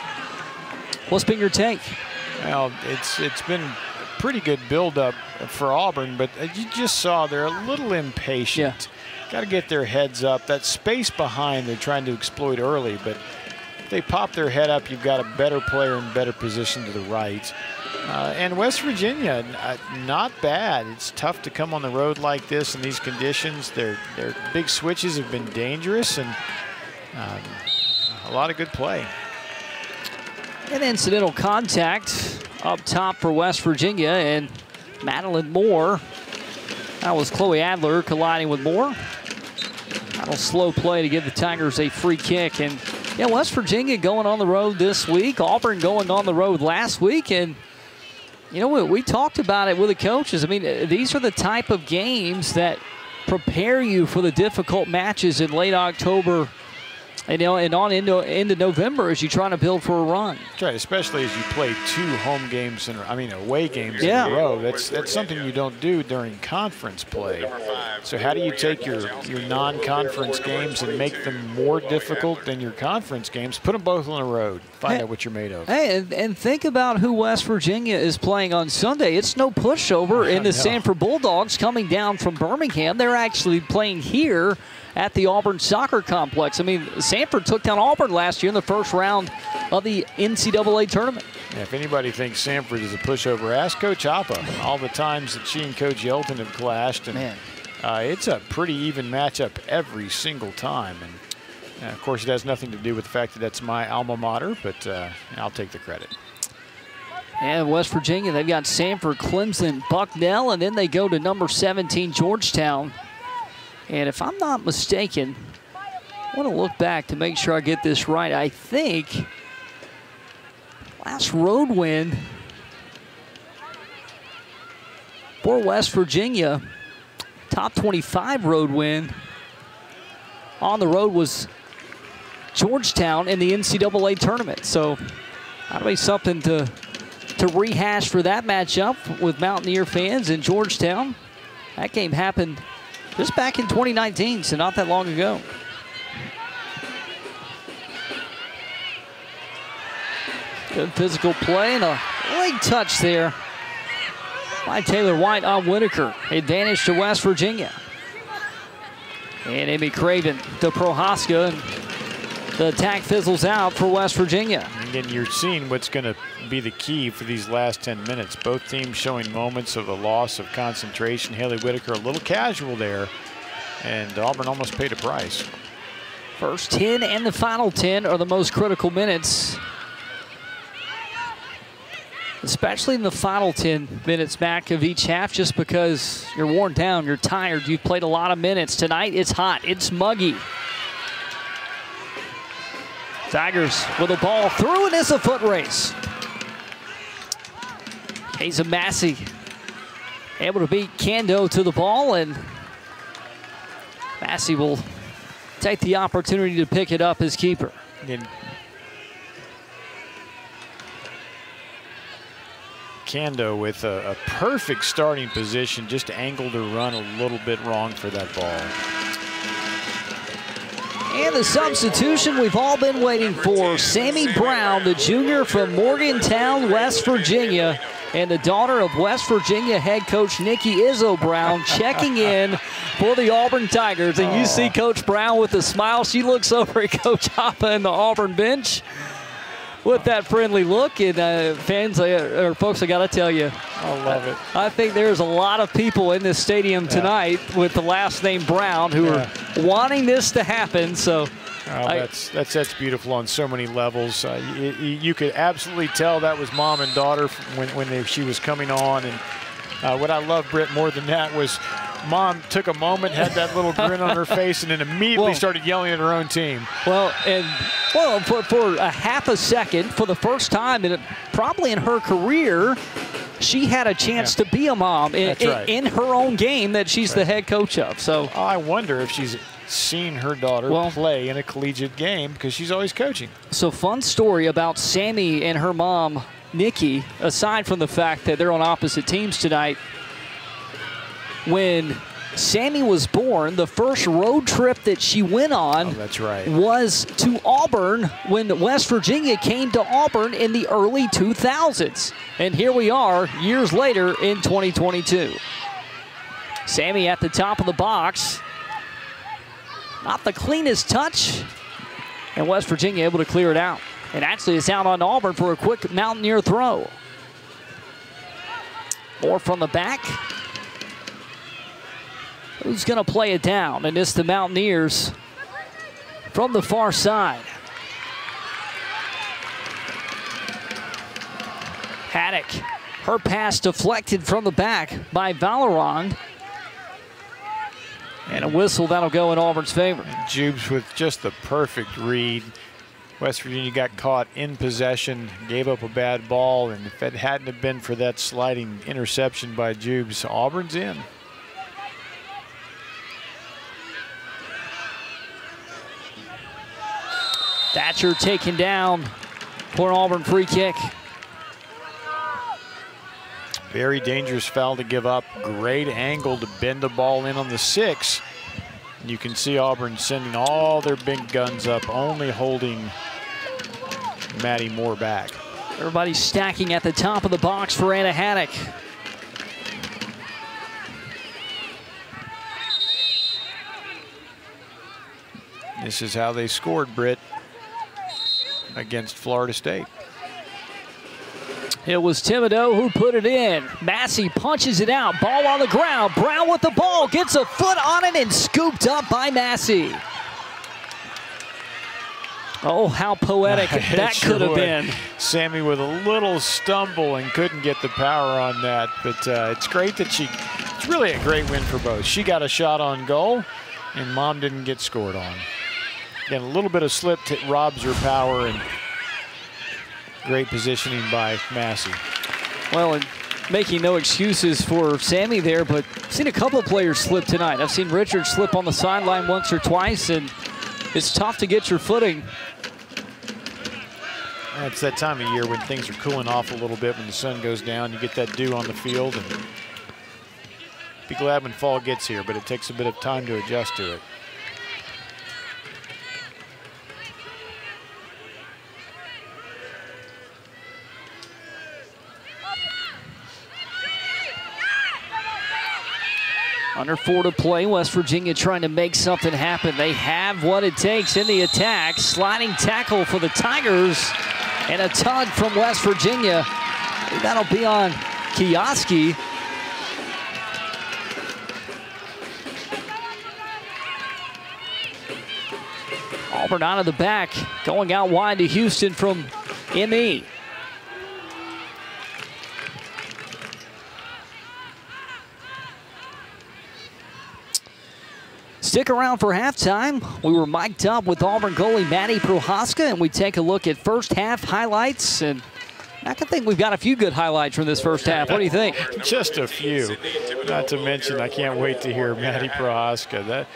B: What's been your take?
A: Well, it's been a pretty good build-up for Auburn, but you just saw they're a little impatient.
B: Yeah.
A: Got to get their heads up. That space behind they're trying to exploit early, but if they pop their head up, you've got a better player in better position to the right. And West Virginia, not bad. It's tough to come on the road like this in these conditions. Their big switches have been dangerous, and a lot of good play.
B: An incidental contact up top for West Virginia, and Madeline Moore. That was Chloe Adler colliding with Moore. That'll slow play to give the Tigers a free kick. And yeah, West Virginia going on the road this week. Auburn going on the road last week. And you know, we talked about it with the coaches. I mean, these are the type of games that prepare you for the difficult matches in late October and on into November as you try to build for a run.
A: That's right, especially as you play 2 home games away games in a row. That's something you don't do during conference play. So how do you take your non-conference games and make them more difficult than your conference games? Put them both on the road. Find out what you're made of.
B: Hey, and think about who West Virginia is playing on Sunday. It's no pushover in the Sanford Bulldogs coming down from Birmingham. They're actually playing here at the Auburn Soccer Complex. I mean, Sanford took down Auburn last year in the first round of the NCAA tournament.
A: Yeah, if anybody thinks Sanford is a pushover, ask Coach Appa. All the times that she and Coach Yelton have clashed. And it's a pretty even matchup every single time. And of course, it has nothing to do with the fact that that's my alma mater, but I'll take the credit.
B: And West Virginia, they've got Sanford, Clemson, Bucknell, and then they go to number 17, Georgetown. And if I'm not mistaken, I want to look back to make sure I get this right. I think last road win for West Virginia, top 25 road win on the road was Georgetown in the NCAA tournament. So that'll be something to rehash for that matchup with Mountaineer fans in Georgetown. That game happened just back in 2019, so not that long ago. Good physical play and a leg touch there by Taylor White on Whitaker. Advantage to West Virginia. And Amy Craven to Prohaska, and the attack fizzles out for West Virginia.
A: Again, you're seeing what's going to be the key for these last 10 minutes. Both teams showing moments of a loss of concentration. Haley Whitaker a little casual there, and Auburn almost paid a price.
B: First 10 and the final 10 are the most critical minutes, especially in the final 10 minutes back of each half, just because you're worn down, you're tired, you've played a lot of minutes. Tonight it's hot, it's muggy. Tigers with the ball through, and it's a foot race. Asa Massey able to beat Kando to the ball, and Massey will take the opportunity to pick it up as keeper.
A: And Kando with a perfect starting position, just angled her run a little bit wrong for that ball.
B: And the substitution we've all been waiting for. Sammy Brown, the junior from Morgantown, West Virginia, and the daughter of West Virginia head coach Nikki Izzo Brown checking in for the Auburn Tigers. And you see Coach Brown with a smile. She looks over at Coach Hoppa in the Auburn bench with that friendly look. And fans, or folks, I got to tell you,
A: I love it.
B: I think there's a lot of people in this stadium tonight with the last name Brown who are wanting this to happen. So
A: that's beautiful on so many levels. You could absolutely tell that was mom and daughter when she was coming on. And what I love, Britt, more than that was mom took a moment, had that little grin on her face, and then immediately started yelling at her own team.
B: For a half a second, for the first time probably in her career, she had a chance to be a mom in her own game that she's the head coach of. So
A: I wonder if she's seen her daughter play in a collegiate game, because she's always coaching.
B: So fun story about Sammy and her mom, Nikki, aside from the fact that they're on opposite teams tonight. When Sammy was born, the first road trip that she went on was to Auburn when West Virginia came to Auburn in the early 2000s. And here we are years later in 2022. Sammy at the top of the box. Not the cleanest touch. And West Virginia able to clear it out. And actually it's out on Auburn for a quick Mountaineer throw. More from the back. Who's going to play it down? And it's the Mountaineers from the far side. Haddock, her pass deflected from the back by Valeron. And a whistle, that'll go in Auburn's favor.
A: Jubes with just the perfect read. West Virginia got caught in possession, gave up a bad ball, and if it hadn't have been for that sliding interception by Jubes, Auburn's in.
B: Thatcher taken down for an Auburn free kick.
A: Very dangerous foul to give up. Great angle to bend the ball in on the 6. You can see Auburn sending all their big guns up, only holding Maddie Moore back.
B: Everybody's stacking at the top of the box for Anna Haddock.
A: This is how they scored, Britt, against Florida State.
B: It was Thibodeau who put it in. Massey punches it out. Ball on the ground. Brown with the ball. Gets a foot on it and scooped up by Massey. Oh, how poetic that
A: sure
B: could have been.
A: Sammy with a little stumble and couldn't get the power on that. But it's great that it's really a great win for both. She got a shot on goal, and Mom didn't get scored on. Again, a little bit of slip robs her power, and great positioning by Massey.
B: Well, and making no excuses for Sammy there, but I've seen a couple of players slip tonight. I've seen Richard slip on the sideline once or twice, and it's tough to get your footing.
A: It's that time of year when things are cooling off a little bit. When the sun goes down, you get that dew on the field, and be glad when fall gets here, but it takes a bit of time to adjust to it.
B: Under 4 to play, West Virginia trying to make something happen. They have what it takes in the attack. Sliding tackle for the Tigers and a tug from West Virginia. That'll be on Kioski. Auburn out of the back, going out wide to Houston from ME. Stick around for halftime. We were mic'd up with Auburn goalie Maddie Prohaska, and we take a look at first half highlights. And I can think we've got a few good highlights from this first half. What do you think?
A: Just a few. Not to mention, I can't wait to hear Maddie Prohaska.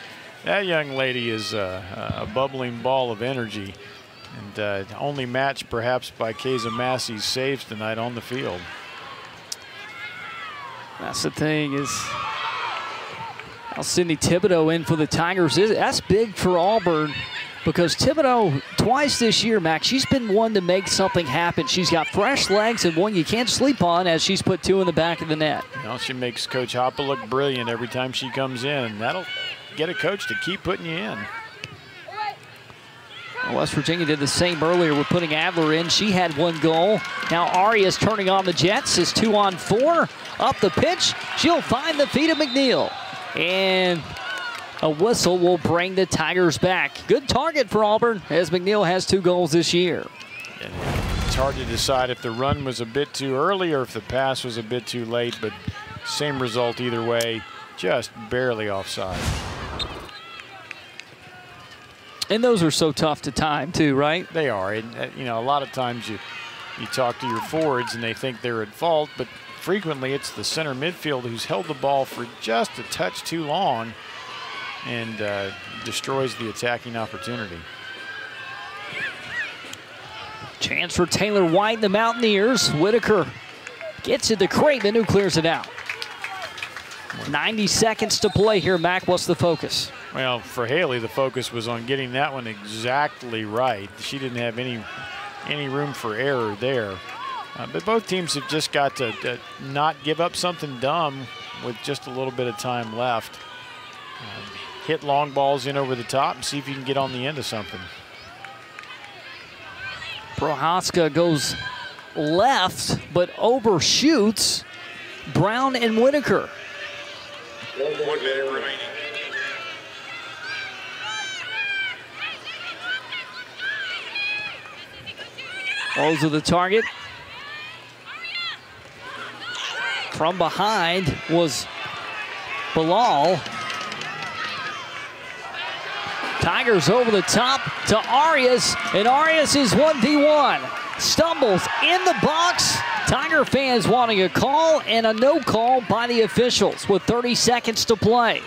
A: That young lady is a bubbling ball of energy, and only matched perhaps by Keza Massey's saves tonight on the field.
B: That's the thing is, Sydney Thibodeau in for the Tigers. That's big for Auburn because Thibodeau, twice this year, Max, she's been one to make something happen. She's got fresh legs and one you can't sleep on as she's put 2 in the back of the net.
A: Well, she makes Coach Hoppe look brilliant every time she comes in, and that'll get a coach to keep putting you in.
B: West Virginia did the same earlier with putting Adler in. She had 1 goal. Now Arias turning on the Jets is 2 on 4. Up the pitch. She'll find the feet of McNeil. And a whistle will bring the Tigers back. Good target for Auburn as McNeil has 2 goals this year.
A: It's hard to decide if the run was a bit too early or if the pass was a bit too late, but same result either way, just barely offside.
B: And those are so tough to time too, right?
A: They are. And, you know, a lot of times you talk to your forwards and they think they're at fault, but frequently it's the center midfield who's held the ball for just a touch too long and destroys the attacking opportunity.
B: Chance for Taylor White and the Mountaineers. Whitaker gets it to Craven, who clears it out. 90 seconds to play here, Mac. What's the focus?
A: Well, for Haley, the focus was on getting that one exactly right. She didn't have any room for error there. But both teams have just got to not give up something dumb with just a little bit of time left. Hit long balls in over the top and see if you can get on the end of something.
B: Prohaska goes left, but overshoots Brown and Whitaker.
C: 1 minute remaining.
B: Those are the target. From behind was Bilal. Tigers over the top to Arias, and Arias is 1v1. Stumbles in the box. Tiger fans wanting a call and a no call by the officials with 30 seconds to play.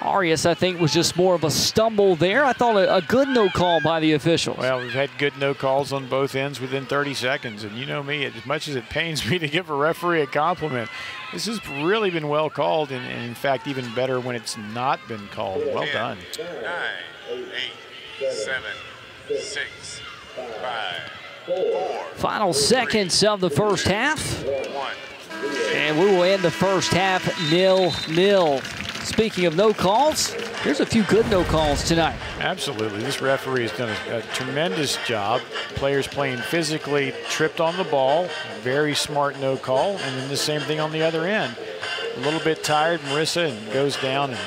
B: Arias, I think, was just more of a stumble there. I thought a good no call by the officials.
A: Well, we've had good no calls on both ends within 30 seconds. And you know me, as much as it pains me to give a referee a compliment, this has really been well called, and in fact, even better when it's not been called. Well
C: 10,
A: done.
C: 9, 8, 7, 6, 5, 4.
B: Final seconds of the first half.
C: 1.
B: And we will end the first half 0-0. Speaking of no calls, here's a few good no calls tonight.
A: Absolutely. This referee has done a tremendous job. Players playing physically, tripped on the ball. Very smart no call. And then the same thing on the other end. A little bit tired, Marissa, and goes down, and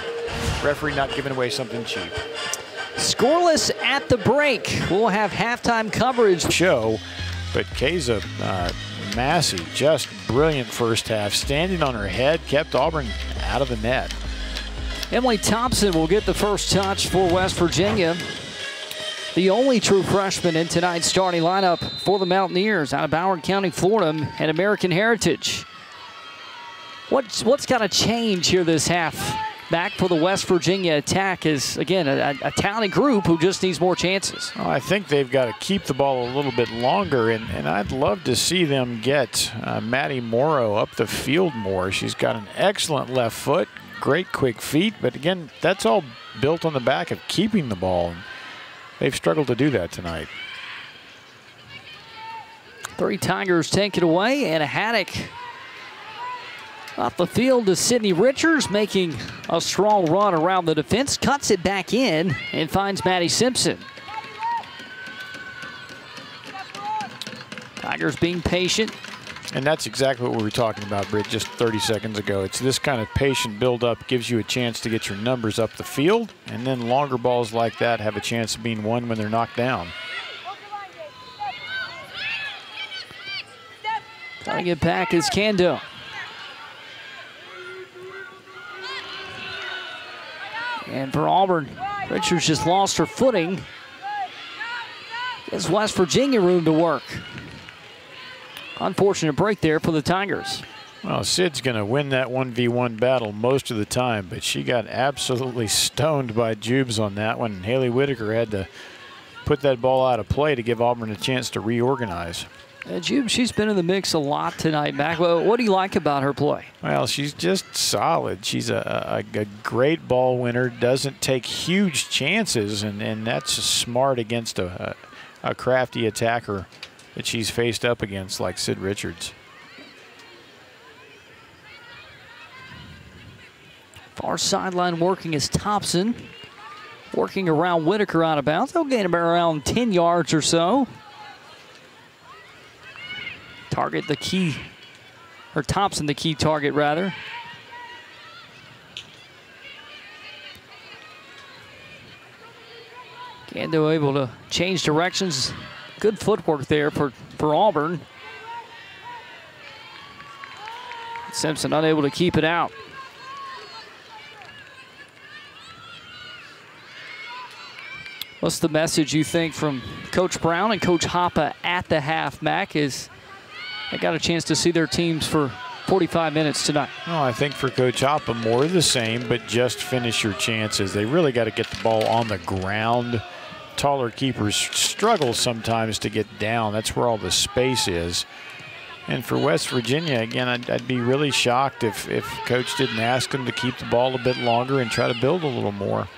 A: referee not giving away something cheap.
B: Scoreless at the break. We'll have halftime coverage.
A: Show, but Keza Massey, just brilliant first half. Standing on her head, kept Auburn out of the net.
B: Emily Thompson will get the first touch for West Virginia. The only true freshman in tonight's starting lineup for the Mountaineers out of Broward County, Florida, and American heritage. What's got to change here this half? Back for the West Virginia attack is, again, a talented group who just needs more chances.
A: Well, I think they've got to keep the ball a little bit longer, and I'd love to see them get Maddie Morrow up the field more. She's got an excellent left foot, great quick feet, but again, that's all built on the back of keeping the ball. They've struggled to do that tonight.
B: 3 Tigers take it away, and a Haddock off the field to Sydney Richards, making a strong run around the defense, cuts it back in, and finds Maddie Simpson. Tigers being patient.
A: And that's exactly what we were talking about, Britt, just 30 seconds ago. It's this kind of patient build-up gives you a chance to get your numbers up the field, and then longer balls like that have a chance of being won when they're knocked down.
B: Trying it back is Kando. And for Auburn, Richards just lost her footing. Gives West Virginia room to work. Unfortunate break there for the Tigers.
A: Well, Sid's going to win that 1v1 battle most of the time, but she got absolutely stoned by Jubes on that one. Haley Whitaker had to put that ball out of play to give Auburn a chance to reorganize.
B: Jubes, she's been in the mix a lot tonight, Mac. What do you like about her play?
A: Well, she's just solid. She's a great ball winner, doesn't take huge chances, and that's smart against a crafty attacker that she's faced up against like Sid Richards.
B: Far sideline working is Thompson. Working around Whitaker out of bounds. They'll gain about around 10 yards or so. Target the key, or Thompson the key target rather. Kando able to change directions. Good footwork there for Auburn. Simpson unable to keep it out. What's the message you think from Coach Brown and Coach Hoppe at the half, Mac, is they got a chance to see their teams for 45 minutes tonight?
A: Well, I think for Coach Hoppe, more of the same, but just finish your chances. They really got to get the ball on the ground. Taller keepers struggle sometimes to get down. That's where all the space is. And for West Virginia, again, I'd be really shocked if Coach didn't ask them to keep the ball a bit longer and try to build a little more.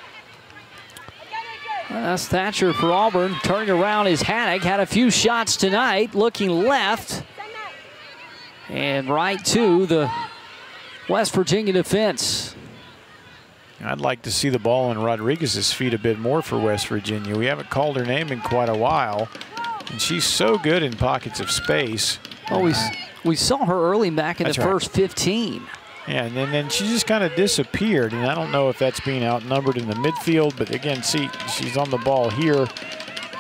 B: That's Thatcher for Auburn. Turning around is Haddock. Had a few shots tonight. Looking left. And right to the West Virginia defense.
A: I'd like to see the ball on Rodriguez's feet a bit more for West Virginia. We haven't called her name in quite a while, and she's so good in pockets of space.
B: Oh, we saw her early back in the first 15.
A: Yeah, and then she just kind of disappeared, and I don't know if that's being outnumbered in the midfield, but again, see, she's on the ball here.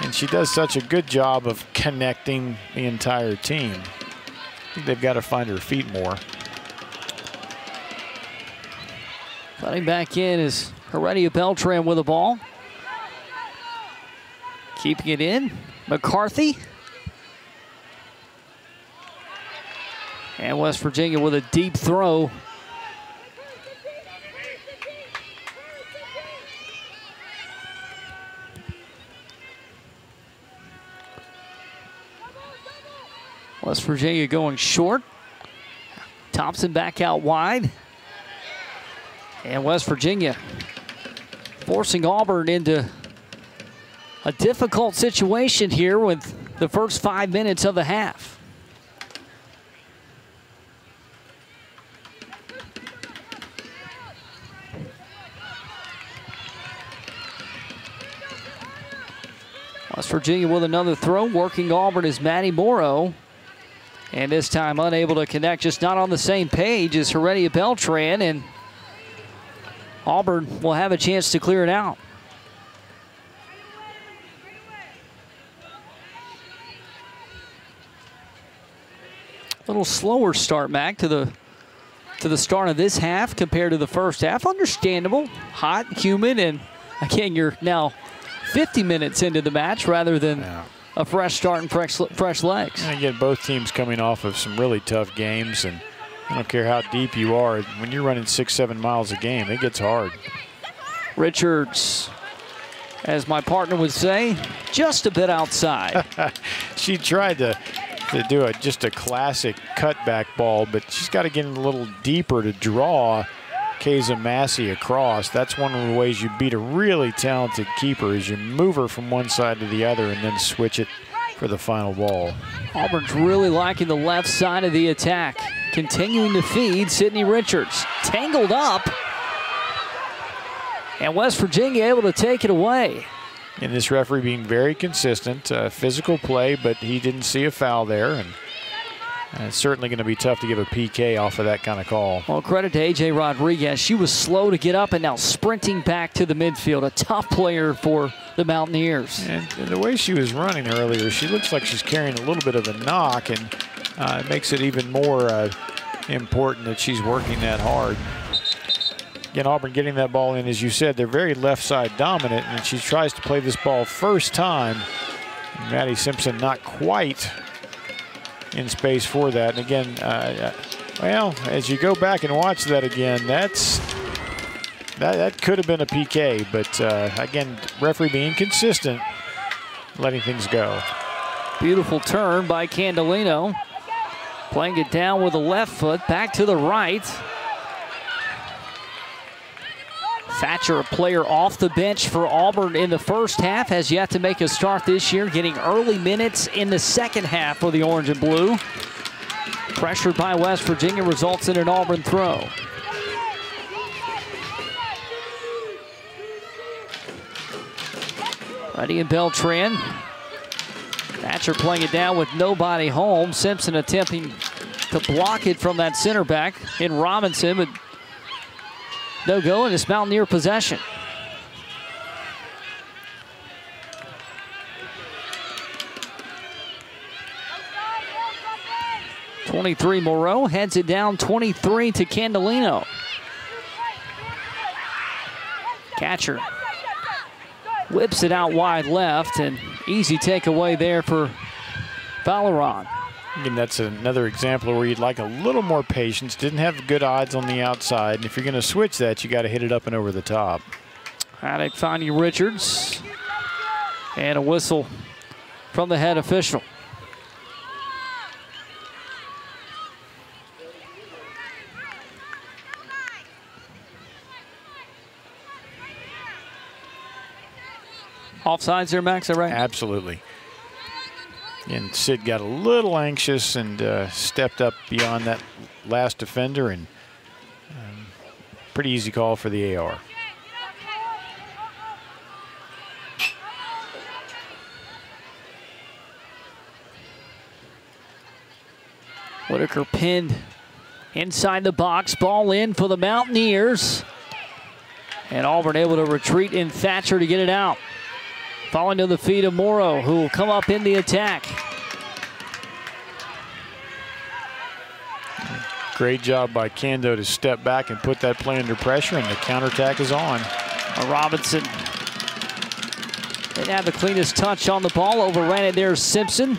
A: And she does such a good job of connecting the entire team. I think they've got to find her feet more.
B: Cutting back in is Heredia Beltran with the ball. Keeping it in, McCarthy. And West Virginia with a deep throw. West Virginia going short. Thompson back out wide. And West Virginia forcing Auburn into a difficult situation here with the first 5 minutes of the half. West Virginia with another throw. Working Auburn is Maddie Morrow. And this time unable to connect, just not on the same page as Heredia Beltran. And Auburn will have a chance to clear it out. A little slower start, Mac, to the start of this half compared to the first half. Understandable, hot, humid, and again, you're now 50 minutes into the match rather than a fresh start and fresh legs.
A: And again, both teams coming off of some really tough games, and I don't care how deep you are, when you're running 6-7 miles a game, it gets hard.
B: Richards, as my partner would say, just a bit outside.
A: She tried to do just a classic cutback ball, but she's got to get in a little deeper to draw Kaysa Massey across. That's one of the ways you beat a really talented keeper, is you move her from one side to the other and then switch it for the final ball.
B: Auburn's really liking the left side of the attack. Continuing to feed Sydney Richards. Tangled up. And West Virginia able to take it away.
A: And this referee being very consistent. Physical play, but he didn't see a foul there. And it's certainly going to be tough to give a PK off of that kind of call.
B: Well, credit to A.J. Rodriguez. She was slow to get up and now sprinting back to the midfield. A tough player for the Mountaineers.
A: And the way she was running earlier, she looks like she's carrying a little bit of a knock, and it makes it even more important that she's working that hard. Again, Auburn getting that ball in, as you said, they're very left side dominant, and she tries to play this ball first time. Maddie Simpson not quite in space for that. And again, well, as you go back and watch that again, that could have been a PK, but again, referee being consistent, letting things go.
B: Beautiful turn by Candolino. Playing it down with the left foot, back to the right. Thatcher, a player off the bench for Auburn in the first half, has yet to make a start this year, getting early minutes in the second half for the Orange and Blue. Pressured by West Virginia results in an Auburn throw. Ready and Beltran. Thatcher playing it down with nobody home. Simpson attempting to block it from that center back in Robinson, but no go, and it's Mountaineer possession. .23 Moreau heads it down 23 to Candolino. Catcher whips it out wide left, and easy takeaway there for Valeron.
A: Again, that's another example where you'd like a little more patience. Didn't have good odds on the outside, and if you're going to switch that, you got to hit it up and over the top.
B: Haddock finding Richards, and a whistle from the head official. Offsides there, Max, is that right?
A: Absolutely. And Sid got a little anxious and stepped up beyond that last defender, and pretty easy call for the AR.
B: Whitaker pinned inside the box, ball in for the Mountaineers. And Auburn able to retreat in Thatcher to get it out. Falling to the feet of Morrow, who will come up in the attack.
A: Great job by Kando to step back and put that play under pressure, and the counterattack is on.
B: Robinson didn't have the cleanest touch on the ball. Overran it there, Simpson.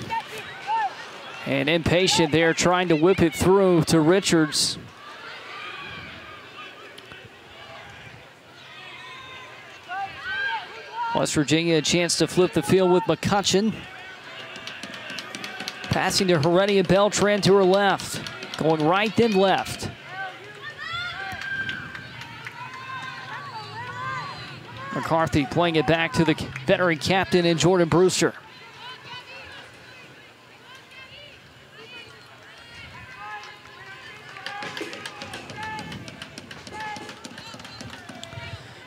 B: And impatient there, trying to whip it through to Richards. West Virginia a chance to flip the field with McCutcheon. Passing to Heredia Beltran to her left. Going right, then left. McCarthy playing it back to the veteran captain in Jordan Brewster.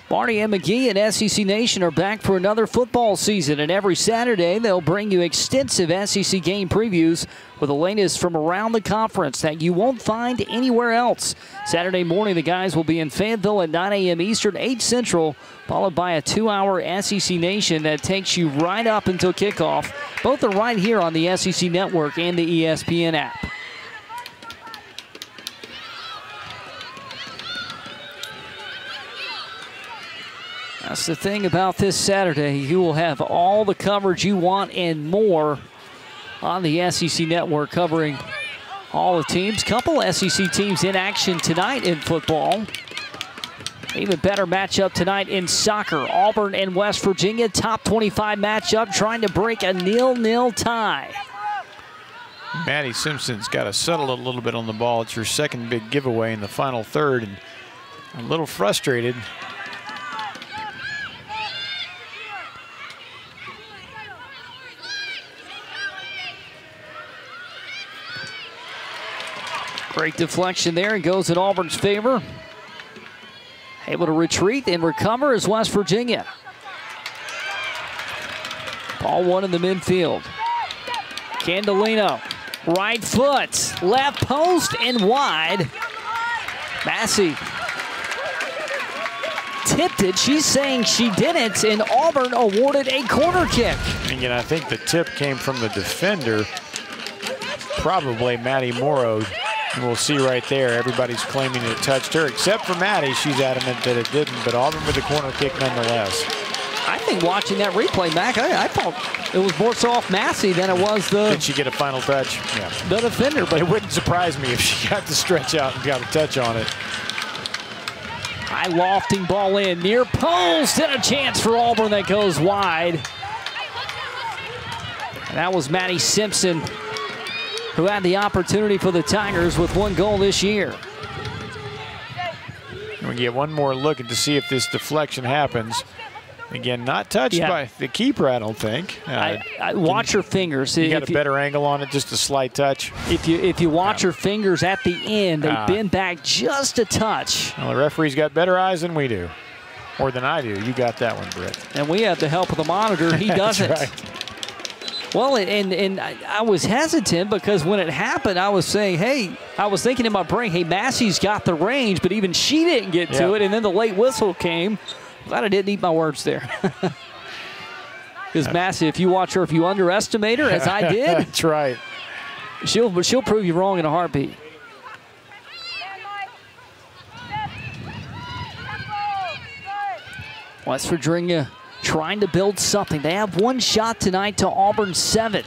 B: Barney and McGee and SEC Nation are back for another football season, and every Saturday they'll bring you extensive SEC game previews with the latest from around the conference that you won't find anywhere else. Saturday morning, the guys will be in Fayetteville at 9 a.m. Eastern, 8 Central, followed by a 2-hour SEC Nation that takes you right up until kickoff. Both are right here on the SEC Network and the ESPN app. That's the thing about this Saturday. You will have all the coverage you want and more on the SEC Network, covering all the teams. Couple SEC teams in action tonight in football. Even better matchup tonight in soccer. Auburn and West Virginia, top 25 matchup, trying to break a 0-0 tie.
A: Maddie Simpson's got to settle a little bit on the ball. It's her second big giveaway in the final third, and a little frustrated.
B: Great deflection there. It goes in Auburn's favor. Able to retreat and recover is West Virginia. Ball one in the midfield. Candolino, right foot, left post and wide. Massey tipped it. She's saying she didn't, and Auburn awarded a corner kick.
A: And I think the tip came from the defender, probably Maddie Morrow. And we'll see right there, everybody's claiming it touched her, except for Maddie. She's adamant that it didn't, but Auburn with the corner kick nonetheless.
B: I think watching that replay, Mac, I thought it was more so off Massey than it was the...
A: Did she get a final touch? Yeah.
B: The defender, but
A: it wouldn't surprise me if she got the stretch out and got a touch on it.
B: High lofting ball in, near post, and a chance for Auburn that goes wide. And that was Maddie Simpson, who had the opportunity for the Tigers with 1 goal this year.
A: We get one more look to see if this deflection happens. Again, not touched by the keeper, I don't think.
B: I watch her fingers.
A: You got a better angle on it, just a slight touch.
B: If you watch her fingers at the end, they bend back just a touch.
A: Well, the referee's got better eyes than we do, or than I do. You got that one, Britt.
B: And we have the help of the monitor. He doesn't.
A: That's right.
B: Well, and I was hesitant because when it happened, I was saying, hey, I was thinking in my brain, hey, Massey's got the range, but even she didn't get to it. And then the late whistle came. Glad I didn't eat my words there. Because Massey, if you watch her, if you underestimate her, as I did,
A: that's right.
B: She'll prove you wrong in a heartbeat. West Virginia trying to build something. They have one shot tonight to Auburn's 7.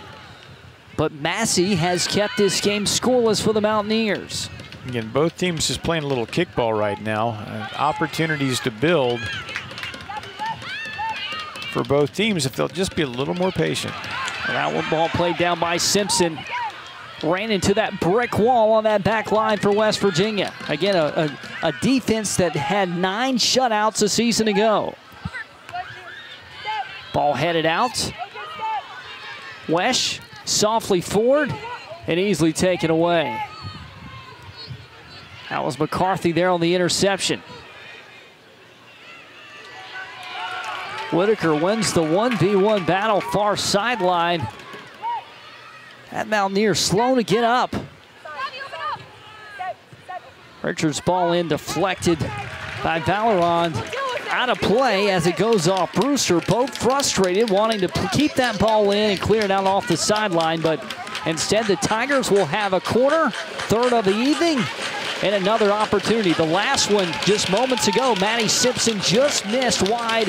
B: But Massey has kept this game scoreless for the Mountaineers.
A: Again, both teams just playing a little kickball right now. Opportunities to build for both teams if they'll just be a little more patient.
B: That one ball played down by Simpson. Ran into that brick wall on that back line for West Virginia. Again, a defense that had 9 shutouts a season ago. Ball headed out. Wesh softly forward and easily taken away. That was McCarthy there on the interception. Whitaker wins the 1v1 battle far sideline. That Mountaineer slow to get up. Richards' ball in deflected by Valeron. out of play as it goes off Brewster. Both frustrated, wanting to keep that ball in and clear it out off the sideline, but instead the Tigers will have a corner, third of the evening, and another opportunity. The last one just moments ago, Maddie Simpson just missed wide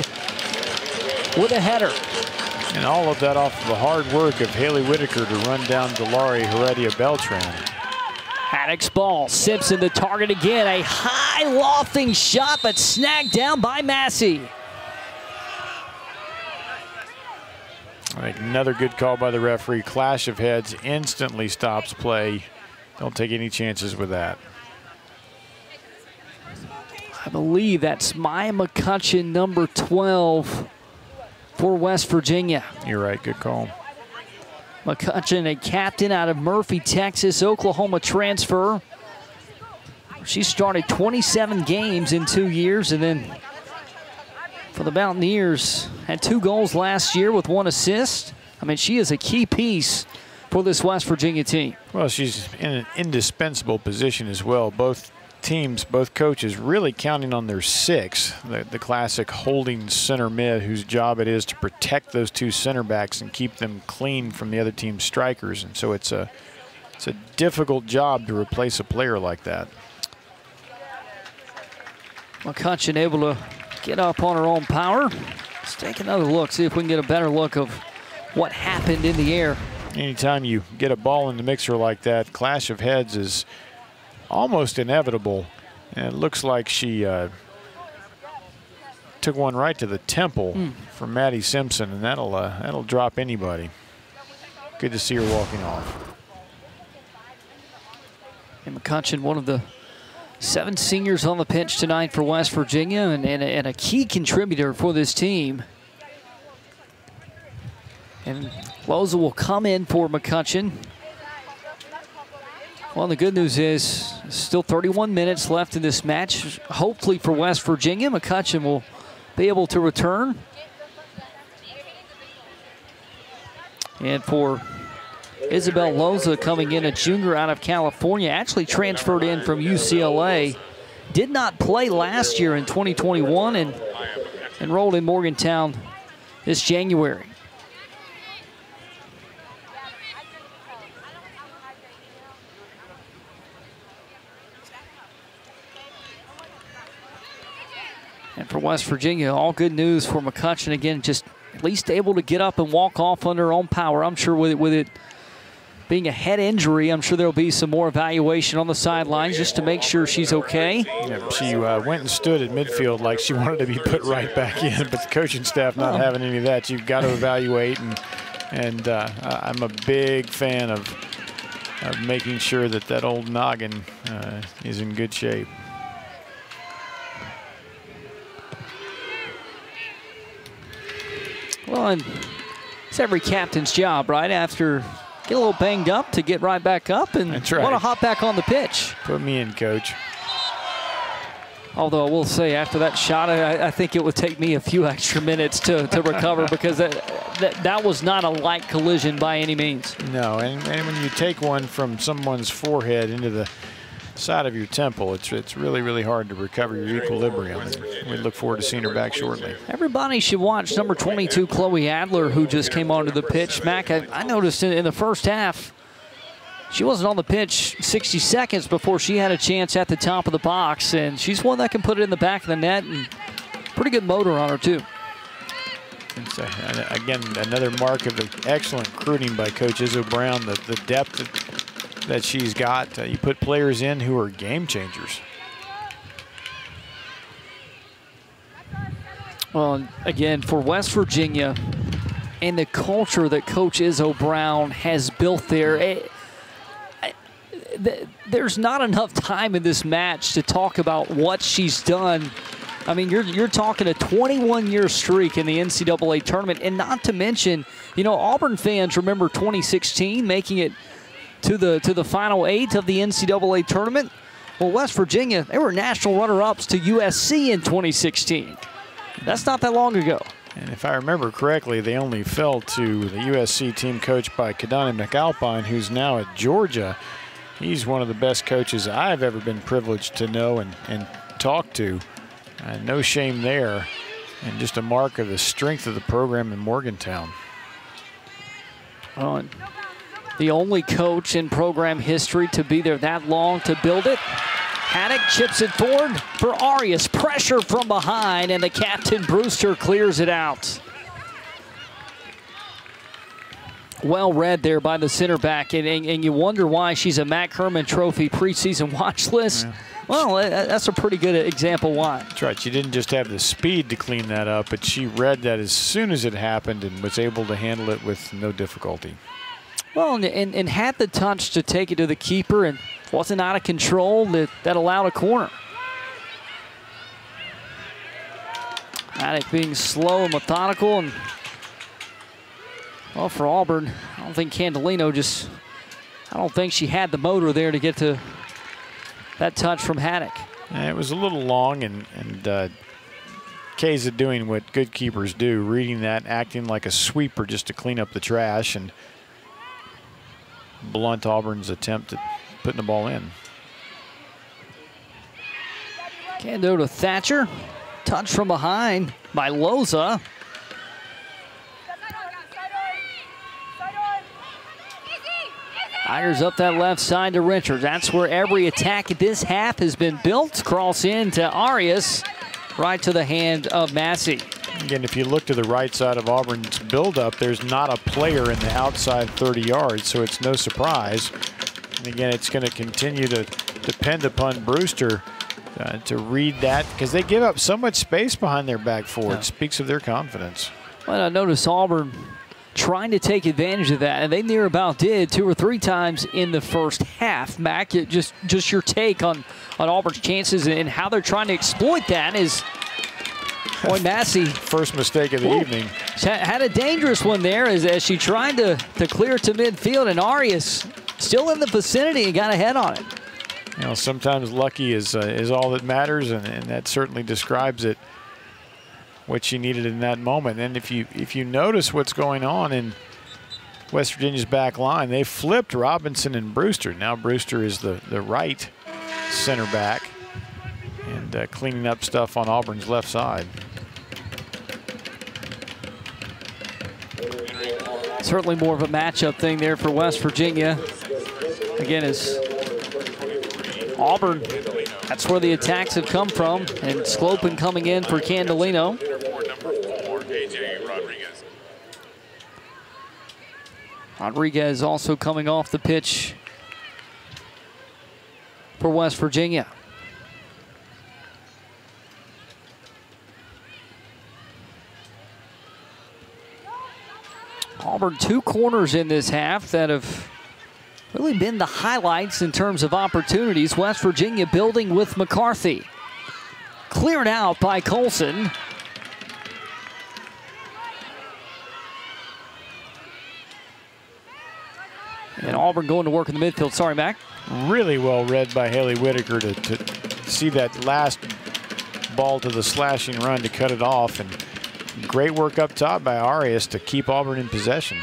B: with a header.
A: And all of that off of the hard work of Haley Whitaker to run down Delari Heredia Beltran.
B: Haddock's ball, Simpson the target again, a high lofting shot, but snagged down by Massey.
A: I think another good call by the referee. Clash of heads instantly stops play. Don't take any chances with that.
B: I believe that's Maya McCutcheon, number 12 for West Virginia.
A: You're right, good call.
B: McCutcheon, a captain out of Murphy, Texas, Oklahoma transfer. She started 27 games in 2 years, and then for the Mountaineers, had 2 goals last year with 1 assist. I mean, she is a key piece for this West Virginia team.
A: Well, she's in an indispensable position as well. Both teams, both coaches really counting on their 6, the classic holding center mid, whose job it is to protect those 2 center backs and keep them clean from the other team's strikers. And so it's a difficult job to replace a player like that.
B: McCutcheon able to get up on her own power. Let's take another look, see if we can get a better look of what happened in the air.
A: Anytime you get a ball in the mixer like that, clash of heads is almost inevitable. And it looks like she took one right to the temple from Maddie Simpson, and that'll drop anybody. Good to see her walking off.
B: And McCutcheon, one of the 7 seniors on the pitch tonight for West Virginia, and a key contributor for this team. And Loza will come in for McCutcheon. Well, the good news is still 31 minutes left in this match. Hopefully for West Virginia, McCutcheon will be able to return. And for Isabel Loza, coming in, a junior out of California, actually transferred in from UCLA. Did not play last year in 2021 and enrolled in Morgantown this January. And for West Virginia, all good news for McCutcheon. Again, just at least able to get up and walk off under her own power. I'm sure with it being a head injury, I'm sure there'll be some more evaluation on the sidelines just to make sure she's okay.
A: Yeah, she went and stood at midfield like she wanted to be put right back in, but the coaching staff not having any of that. You've got to evaluate, and I'm a big fan of making sure that old noggin is in good shape.
B: Well, and it's every captain's job, right? After get a little banged up to get right back up and
A: That's right.
B: want to hop back on the pitch.
A: Put me in, coach.
B: Although I will say, after that shot, I think it would take me a few extra minutes to recover because that was not a light collision by any means.
A: No, and when you take one from someone's forehead into the side of your temple, it's really, really hard to recover your equilibrium. And we look forward to seeing her back shortly.
B: Everybody should watch number 22, Chloe Adler, who just came onto the pitch. Mac, I noticed in the first half, she wasn't on the pitch 60 seconds before she had a chance at the top of the box, and she's one that can put it in the back of the net, and pretty good motor on her, too.
A: It's, again, another mark of the excellent recruiting by Coach Izzo Brown, the depth that she's got. You put players in who are game changers.
B: Well, again, for West Virginia and the culture that Coach Izzo Brown has built there, there's not enough time in this match to talk about what she's done. I mean, you're talking a 21-year streak in the NCAA tournament, and not to mention, you know, Auburn fans remember 2016 making it to the final 8 of the NCAA tournament. Well, West Virginia, they were national runner-ups to USC in 2016. That's not that long ago.
A: And if I remember correctly, they only fell to the USC team coached by Kadani McAlpine, who's now at Georgia. He's one of the best coaches I've ever been privileged to know and talk to. No shame there, and just a mark of the strength of the program in Morgantown.
B: Oh, the only coach in program history to be there that long to build it. Haddock chips it forward for Arias. Pressure from behind, and the captain, Brewster, clears it out. Well read there by the center back, and you wonder why she's a Mac Herman Trophy preseason watch list. Yeah. Well, that's a pretty good example why.
A: That's right. She didn't just have the speed to clean that up, but she read that as soon as it happened and was able to handle it with no difficulty.
B: Well, and had the touch to take it to the keeper and wasn't out of control that allowed a corner. Haddock being slow and methodical, and well, for Auburn, I don't think Candolino I don't think she had the motor there to get to that touch from Haddock.
A: It was a little long, and Kaysa doing what good keepers do, reading that, acting like a sweeper just to clean up the trash and blunt Auburn's attempt at putting the ball in.
B: Cando to Thatcher. Touch from behind by Loza. Tigers up that left side to Richards. That's where every attack this half has been built. Cross in to Arias, right to the hand of Massey.
A: Again, if you look to the right side of Auburn's buildup, there's not a player in the outside 30 yards, so it's no surprise. And again, it's going to continue to depend upon Brewster to read that, because they give up so much space behind their back four. It speaks of their confidence.
B: Well, I noticed Auburn trying to take advantage of that, and they near about did 2 or 3 times in the first half. Mac, just your take on Auburn's chances and how they're trying to exploit that is, boy, Massey.
A: First mistake of the evening.
B: Had a dangerous one there as she tried to clear to midfield, and Arias still in the vicinity and got a head on it.
A: You know, sometimes lucky is all that matters, and that certainly describes it, what she needed in that moment. And if you notice what's going on in West Virginia's back line, they flipped Robinson and Brewster. Now Brewster is the right center back and cleaning up stuff on Auburn's left side.
B: Certainly more of a matchup thing there for West Virginia. Again, as Auburn, that's where the attacks have come from, and Sclopin coming in for Candolino. Rodriguez also coming off the pitch for West Virginia. Auburn 2 corners in this half that have really been the highlights in terms of opportunities. West Virginia building with McCarthy. Cleared out by Colson. And Auburn going to work in the midfield. Sorry, Mac.
A: Really well read by Haley Whitaker to see that last ball to the slashing run to cut it off. And great work up top by Arias to keep Auburn in possession.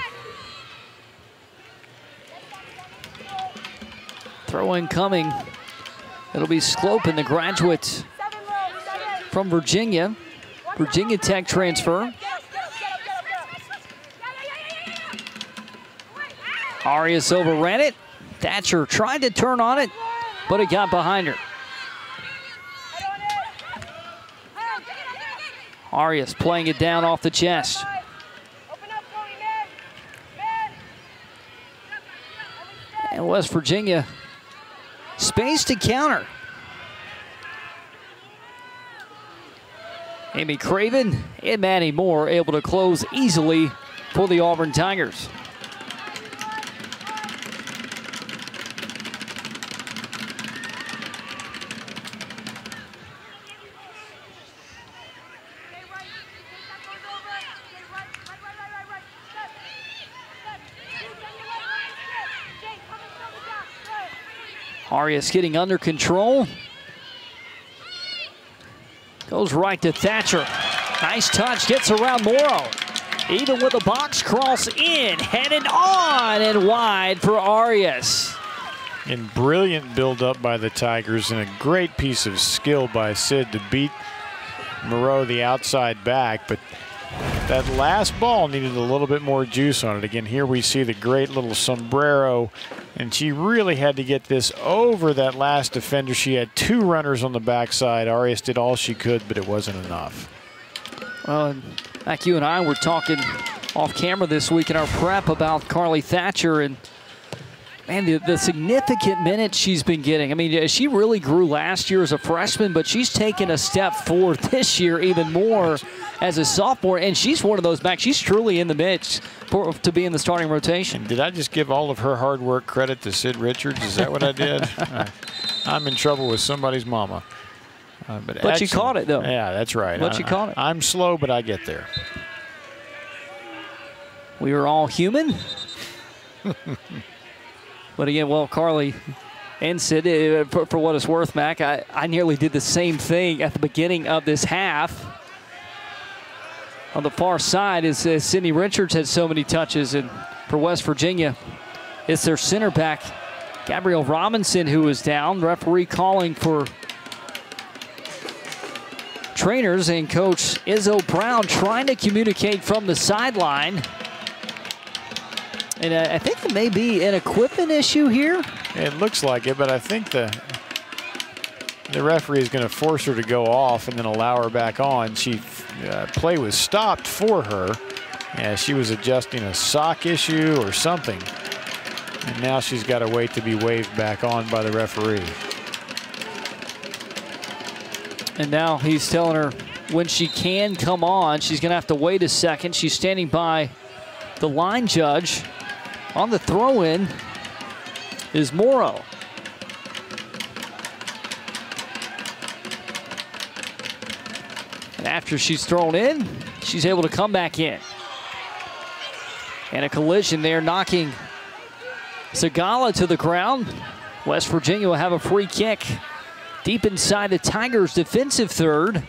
B: Throw-in coming. It'll be Sclopin, the graduate from Virginia. Virginia Tech transfer. Arias overran it. Thatcher tried to turn on it, but it got behind her. Arias playing it down off the chest. And West Virginia, space to counter. Amy Craven and Maddie Moore able to close easily for the Auburn Tigers. Arias getting under control. Goes right to Thatcher. Nice touch, gets around Morrow. Even with a box cross in, headed on and wide for Arias.
A: And brilliant build up by the Tigers, and a great piece of skill by Sid to beat Moreau the outside back, but that last ball needed a little bit more juice on it. Again, here we see the great little sombrero, and she really had to get this over that last defender. She had 2 runners on the backside. Arias did all she could, but it wasn't enough.
B: Well, Mac, you and I were talking off camera this week in our prep about Carly Thatcher, and man, the significant minutes she's been getting. I mean, she really grew last year as a freshman, but she's taken a step forward this year even more as a sophomore, and she's one of those, Mac, she's truly in the mix to be in the starting rotation.
A: And did I just give all of her hard work credit to Sid Richards? Is that what I did? I'm in trouble with somebody's mama.
B: But you caught it, though.
A: Yeah, that's right.
B: But you caught it.
A: I'm slow, but I get there.
B: We are all human. But again, well, Carly and Sid, for what it's worth, Mac, I nearly did the same thing at the beginning of this half. On the far side is Sydney Richards had so many touches, and for West Virginia, it's their center back, Gabrielle Robinson, who is down. Referee calling for trainers, and Coach Izzo Brown trying to communicate from the sideline. And I think it may be an equipment issue here.
A: It looks like it, but I think the referee is going to force her to go off and then allow her back on. Play was stopped for her. She was adjusting a sock issue or something. And now she's got to wait to be waved back on by the referee.
B: And now he's telling her when she can come on, she's going to have to wait a second. She's standing by the line judge. On the throw-in is Morrow. And after she's thrown in, she's able to come back in. And a collision there, knocking Zagala to the ground. West Virginia will have a free kick deep inside the Tigers' defensive third.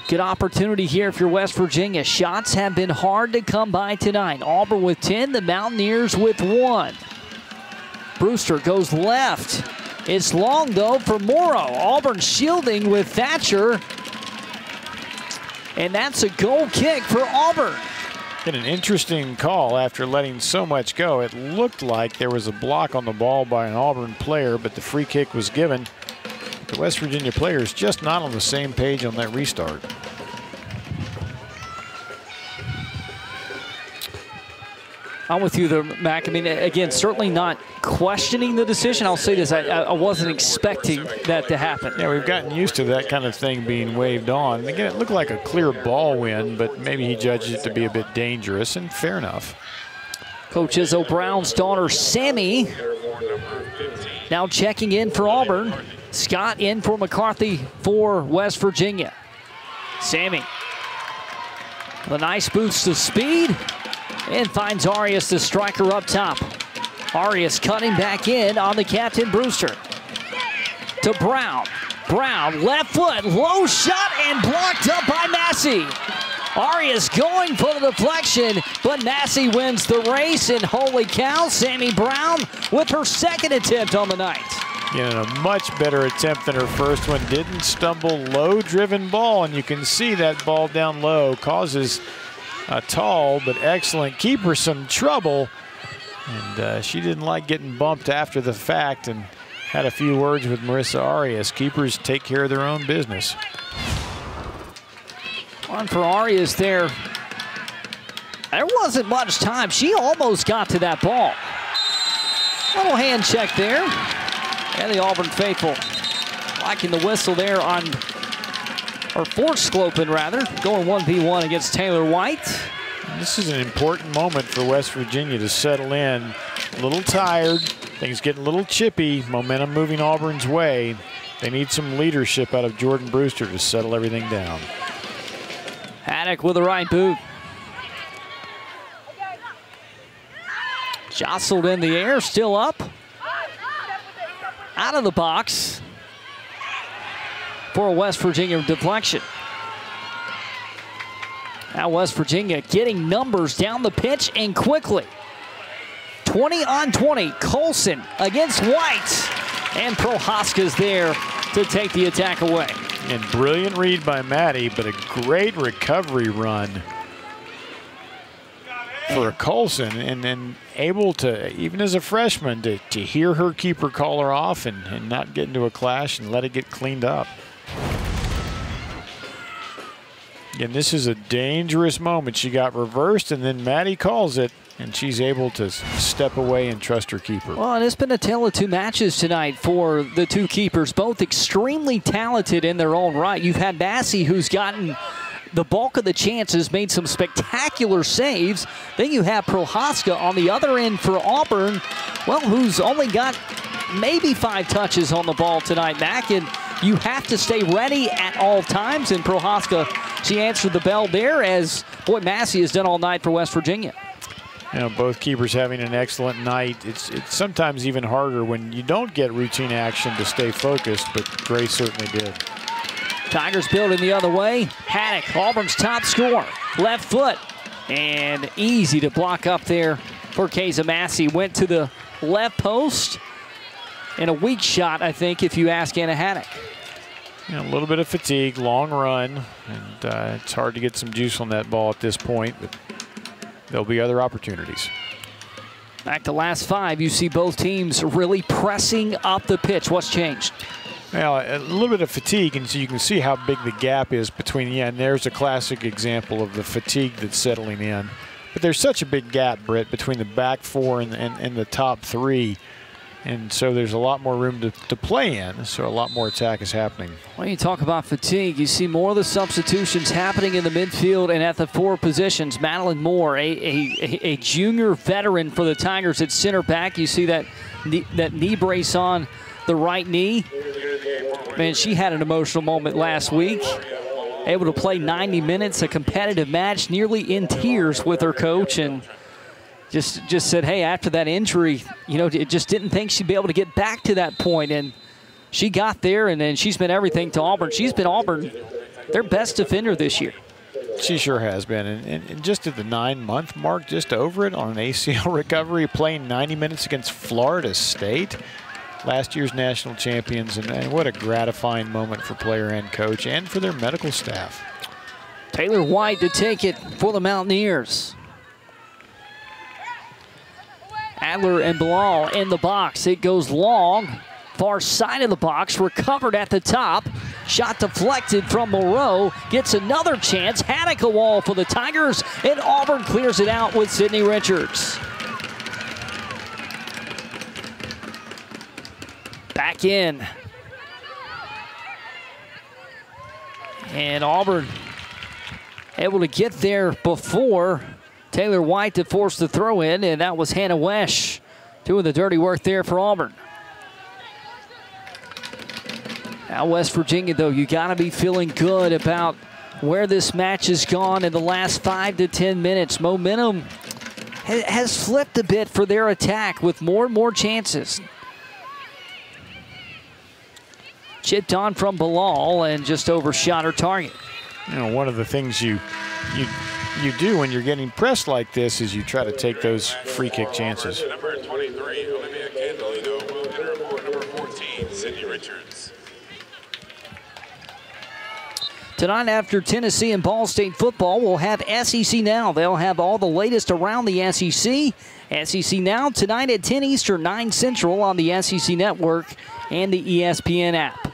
B: Good opportunity here if you're West Virginia. Shots have been hard to come by tonight. Auburn with 10, the Mountaineers with 1. Brewster goes left. It's long, though, for Morrow. Auburn shielding with Thatcher. And that's a goal kick for Auburn.
A: Been an interesting call after letting so much go. It looked like there was a block on the ball by an Auburn player, but the free kick was given. The West Virginia players just not on the same page on that restart.
B: I'm with you there, Mac. I mean, again, certainly not questioning the decision. I'll say this, I wasn't expecting that to happen.
A: Yeah, we've gotten used to that kind of thing being waved on. And again, it looked like a clear ball win, but maybe he judged it to be a bit dangerous, and fair enough.
B: Coach Izzo Brown's daughter, Sammy, now checking in for Auburn. Scott in for McCarthy for West Virginia. Sammy, the nice boost of speed, and finds Arias, the striker, up top. Arias cutting back in on the captain, Brewster. To Brown. Brown, left foot, low shot, and blocked up by Massey. Arias going for the deflection, but Massey wins the race, and holy cow, Sammy Brown with her second attempt on the night.
A: Yeah, a much better attempt than her first one. Didn't stumble, low-driven ball, and you can see that ball down low causes a tall but excellent keeper some trouble. And she didn't like getting bumped after the fact and had a few words with Marissa Arias. Keepers take care of their own business.
B: On for Arias there. There wasn't much time. She almost got to that ball. Little hand check there. And the Auburn faithful liking the whistle there on, or for Sclopin rather, going 1v1 against Taylor White.
A: This is an important moment for West Virginia to settle in. A little tired, things getting a little chippy, momentum moving Auburn's way. They need some leadership out of Jordan Brewster to settle everything down.
B: Haddock with the right boot. Jostled in the air, still up. Out of the box for a West Virginia deflection. Now West Virginia getting numbers down the pitch and quickly. 20 on 20, Colson against White. And Prohaska's there to take the attack away.
A: And brilliant read by Maddie, but a great recovery run for a Colson, and then able to, even as a freshman, to hear her keeper call her off and not get into a clash and let it get cleaned up. Again, this is a dangerous moment. She got reversed, and then Maddie calls it, and she's able to step away and trust her keeper.
B: Well, and it's been a tale of two matches tonight for the two keepers, both extremely talented in their own right. You've had Massey, who's gotten the bulk of the chances, made some spectacular saves. Then you have Prohaska on the other end for Auburn, well, who's only got maybe 5 touches on the ball tonight, Mac, and you have to stay ready at all times. And Prohaska, she answered the bell there, as, boy, Massey has done all night for West Virginia.
A: You know, both keepers having an excellent night. It's sometimes even harder when you don't get routine action to stay focused, but Grace certainly did.
B: Tigers building the other way. Haddock, Auburn's top scorer. Left foot. And easy to block up there for Keza Massey. Went to the left post. And a weak shot, I think, if you ask Anna Haddock.
A: A little bit of fatigue, long run. And it's hard to get some juice on that ball at this point, but there'll be other opportunities.
B: Back to last 5, you see both teams really pressing up the pitch. What's changed?
A: Well, a little bit of fatigue, and so you can see how big the gap is between, and there's a classic example of the fatigue that's settling in. But there's such a big gap, Britt, between the back 4 and the top 3. And so there's a lot more room to play in, so a lot more attack is happening.
B: When you talk about fatigue, you see more of the substitutions happening in the midfield and at the 4 positions. Madeline Moore, a junior veteran for the Tigers at center back. You see that knee brace on the right knee. Man, she had an emotional moment last week. Able to play 90 minutes, a competitive match, nearly in tears with her coach, and just said, hey, after that injury, you know, it just didn't think she'd be able to get back to that point, and she got there, and then she's been everything to Auburn. She's been Auburn, their best defender this year.
A: She sure has been, and just at the 9-month mark, just over it on an ACL recovery, playing 90 minutes against Florida State, last year's national champions, and what a gratifying moment for player and coach and for their medical staff.
B: Taylor White to take it for the Mountaineers. Adler and Bilal in the box. It goes long, far side of the box, recovered at the top. Shot deflected from Moreau, gets another chance. Haddock a wall for the Tigers, and Auburn clears it out with Sydney Richards. Back in. And Auburn able to get there before Taylor White to force the throw in, and that was Hannah Wesch doing the dirty work there for Auburn. Now West Virginia, though, you got to be feeling good about where this match has gone in the last 5 to 10 minutes. Momentum has flipped a bit for their attack with more and more chances. Chipped on from Bilal and just overshot her target.
A: You know, one of the things you do when you're getting pressed like this is you try to take those free kick chances.
C: Number 23, Olivia Candelino will enter for number 14, Sydney Richards.
B: Tonight after Tennessee and Ball State football, we'll have SEC Now. They'll have all the latest around the SEC. SEC Now tonight at 10 Eastern, 9 Central on the SEC Network and the ESPN app.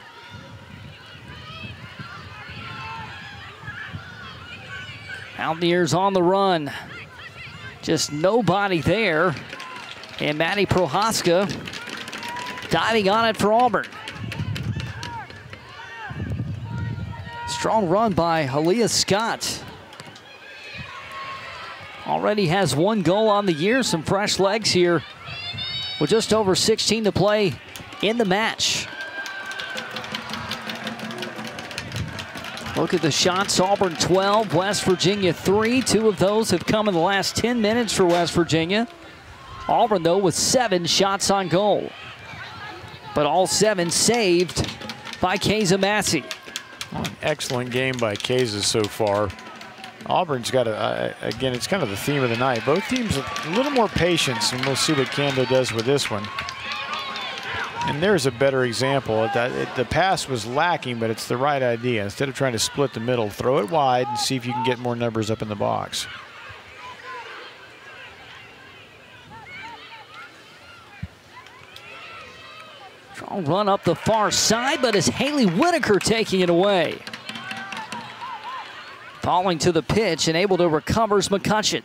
B: Mountaineers on the run. Just nobody there. And Maddie Prohaska diving on it for Auburn. Strong run by Aaliyah Scott. Already has 1 goal on the year. Some fresh legs here with just over 16 to play in the match. Look at the shots. Auburn 12, West Virginia 3. 2 of those have come in the last 10 minutes for West Virginia. Auburn, though, with 7 shots on goal. But all 7 saved by Keza Massey.
A: An excellent game by Keza so far. Auburn's got again, it's kind of the theme of the night. Both teams a little more patience, and we'll see what Kando does with this one. And there's a better example. The pass was lacking, but it's the right idea. Instead of trying to split the middle, throw it wide and see if you can get more numbers up in the box.
B: Strong run up the far side, but it's Haley Whitaker taking it away. Falling to the pitch and able to recover is McCutcheon.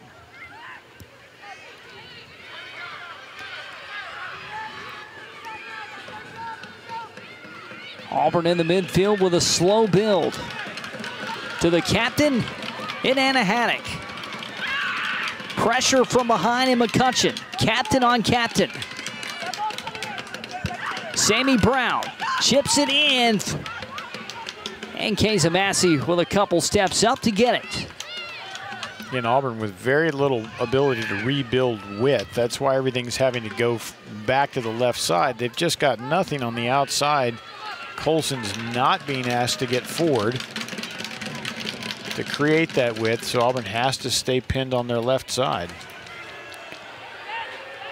B: Auburn in the midfield with a slow build. To the captain in Anna Haddock. Pressure from behind in McCutcheon. Captain on captain. Sammy Brown chips it in. And Kazamasi with a couple steps up to get it.
A: In Auburn with very little ability to rebuild width. That's why everything's having to go back to the left side. They've just got nothing on the outside. Colson's not being asked to get forward to create that width, so Auburn has to stay pinned on their left side.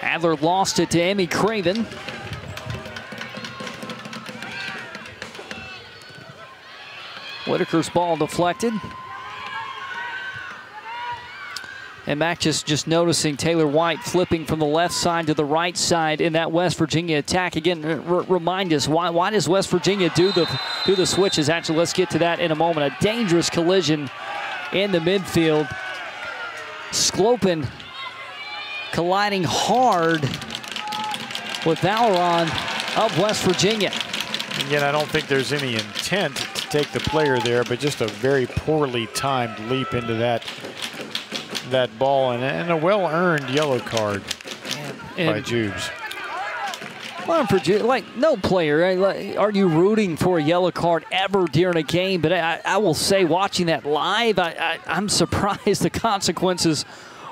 B: Adler lost it to Emmy Craven. Whitaker's ball deflected. And Mac just noticing Taylor White flipping from the left side to the right side in that West Virginia attack. Again, remind us, why does West Virginia do the switches? Actually, let's get to that in a moment. A dangerous collision in the midfield. Sclopin colliding hard with Valeron of West Virginia.
A: Again, I don't think there's any intent to take the player there, but just a very poorly timed leap into that ball and a well-earned yellow card by Jubes.
B: Well, like no player, right? Are you rooting for a yellow card ever during a game? But I will say, watching that live, I'm surprised the consequences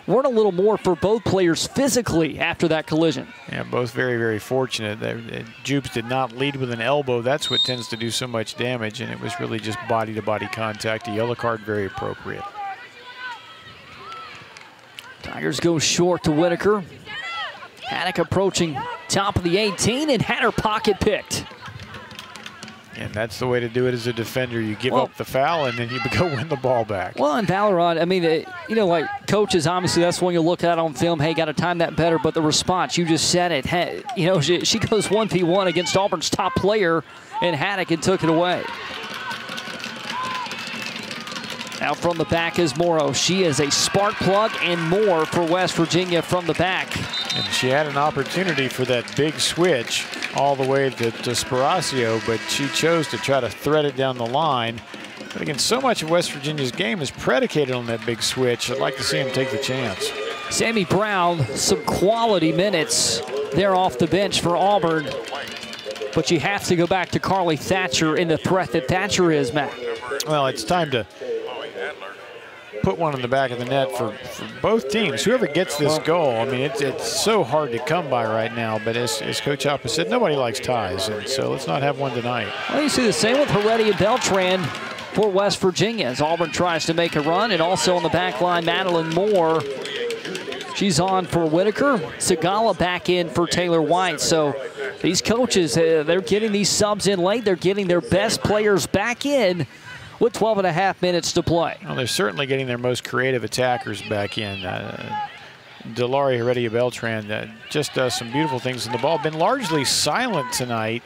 B: weren't a little more for both players physically after that collision.
A: Yeah, both very, very fortunate. Jubes did not lead with an elbow. That's what tends to do so much damage, and it was really just body-to-body contact. A yellow card, very appropriate.
B: Tigers go short to Whitaker. Haddock approaching top of the 18 and had her pocket picked.
A: And that's the way to do it as a defender. You give up the foul and then you go win the ball back.
B: Well, and Valeron, I mean, like coaches, obviously that's when you look at on film, hey, got to time that better. But the response, you just said it. Hey, she goes 1v1 against Auburn's top player and Haddock and took it away. Out from the back is Morrow. She is a spark plug and more for West Virginia from the back.
A: And she had an opportunity for that big switch all the way to Sparacio, but she chose to try to thread it down the line. But again, so much of West Virginia's game is predicated on that big switch. I'd like to see him take the chance.
B: Sammy Brown, some quality minutes there off the bench for Auburn. But you have to go back to Carly Thatcher in the threat that Thatcher is, Matt.
A: Well, it's time to put one in the back of the net for both teams. Whoever gets this goal, I mean, it's so hard to come by right now, but as Coach Appa said, nobody likes ties, and so let's not have one tonight.
B: Well, you see the same with Heredia Beltran for West Virginia as Auburn tries to make a run, and also on the back line, Madeline Moore. She's on for Whitaker. Segala back in for Taylor White. So these coaches, they're getting these subs in late. They're getting their best players back in with 12.5 minutes to play.
A: Well, they're certainly getting their most creative attackers back in. Delari Heredia Beltran just does some beautiful things in the ball. Been largely silent tonight,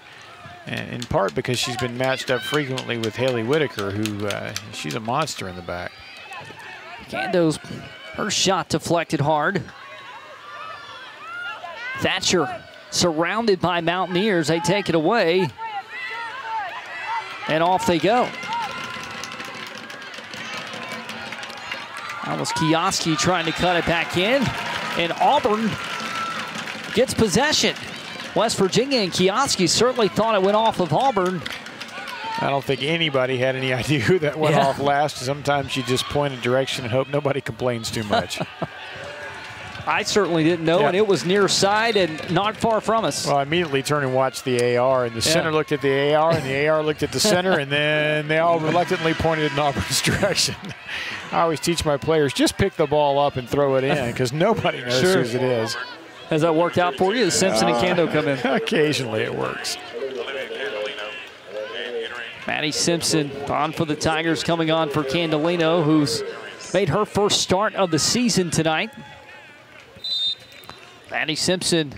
A: in part because she's been matched up frequently with Haley Whitaker, who she's a monster in the back.
B: Gando's, her shot deflected hard. Thatcher surrounded by Mountaineers. They take it away, and off they go. That was Kioski trying to cut it back in, and Auburn gets possession. West Virginia and Kioski certainly thought it went off of Auburn.
A: I don't think anybody had any idea who that went off last. Sometimes you just point a direction and hope nobody complains too much.
B: I certainly didn't know, and it was near side and not far from us.
A: Well, I immediately turned and watched the AR, and the center looked at the AR, and the AR looked at the center, and then they all reluctantly pointed in Auburn's direction. I always teach my players, just pick the ball up and throw it in, because nobody knows whose it is.
B: Has that worked out for you? Does Simpson and Kando come in?
A: Occasionally it works.
B: Maddie Simpson on for the Tigers, coming on for Candolino, who's made her first start of the season tonight. Maddie Simpson,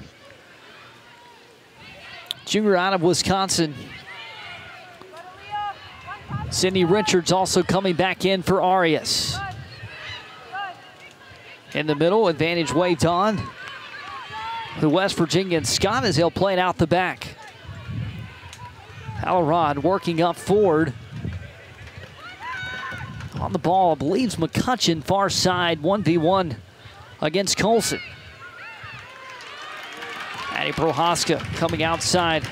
B: junior out of Wisconsin. Sydney Richards also coming back in for Arias. In the middle, advantage waved on the West Virginia, and Scott as he'll play it out the back. Hallerod working up forward. On the ball, believes McCutcheon, far side, 1v1 against Colson. Addie Prohaska coming outside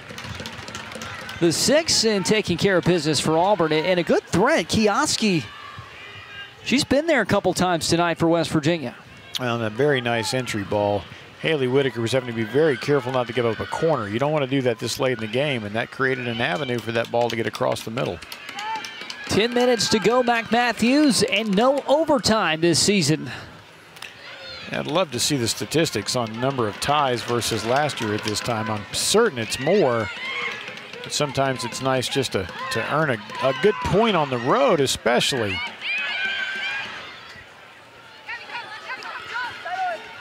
B: the 6 and taking care of business for Auburn. And a good threat, Kioski. She's been there a couple times tonight for West Virginia.
A: Well, and a very nice entry ball. Haley Whitaker was having to be very careful not to give up a corner. You don't want to do that this late in the game, and that created an avenue for that ball to get across the middle.
B: 10 minutes to go, Mac Matthews, and no overtime this season.
A: I'd love to see the statistics on number of ties versus last year at this time. I'm certain it's more, but sometimes it's nice just to earn a good point on the road, especially.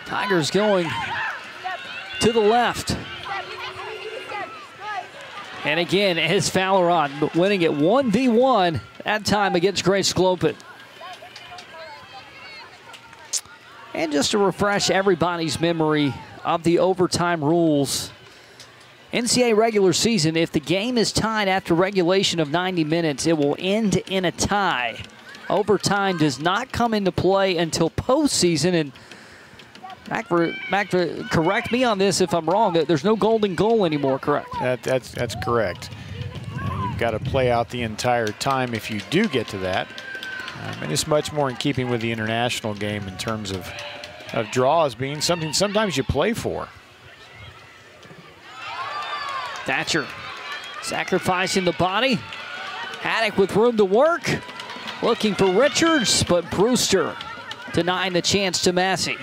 B: Tigers going to the left. And again, it's Hallerod winning it 1v1, that time against Grace Clopin. And just to refresh everybody's memory of the overtime rules, NCAA regular season, if the game is tied after regulation of 90 minutes, it will end in a tie. Overtime does not come into play until postseason, and Mac, correct me on this if I'm wrong. There's no golden goal anymore, correct?
A: That's correct. You've got to play out the entire time if you do get to that. And it's much more in keeping with the international game in terms of draws being something sometimes you play for.
B: Thatcher sacrificing the body. Haddock with room to work. Looking for Richards, but Brewster denying the chance to Massey.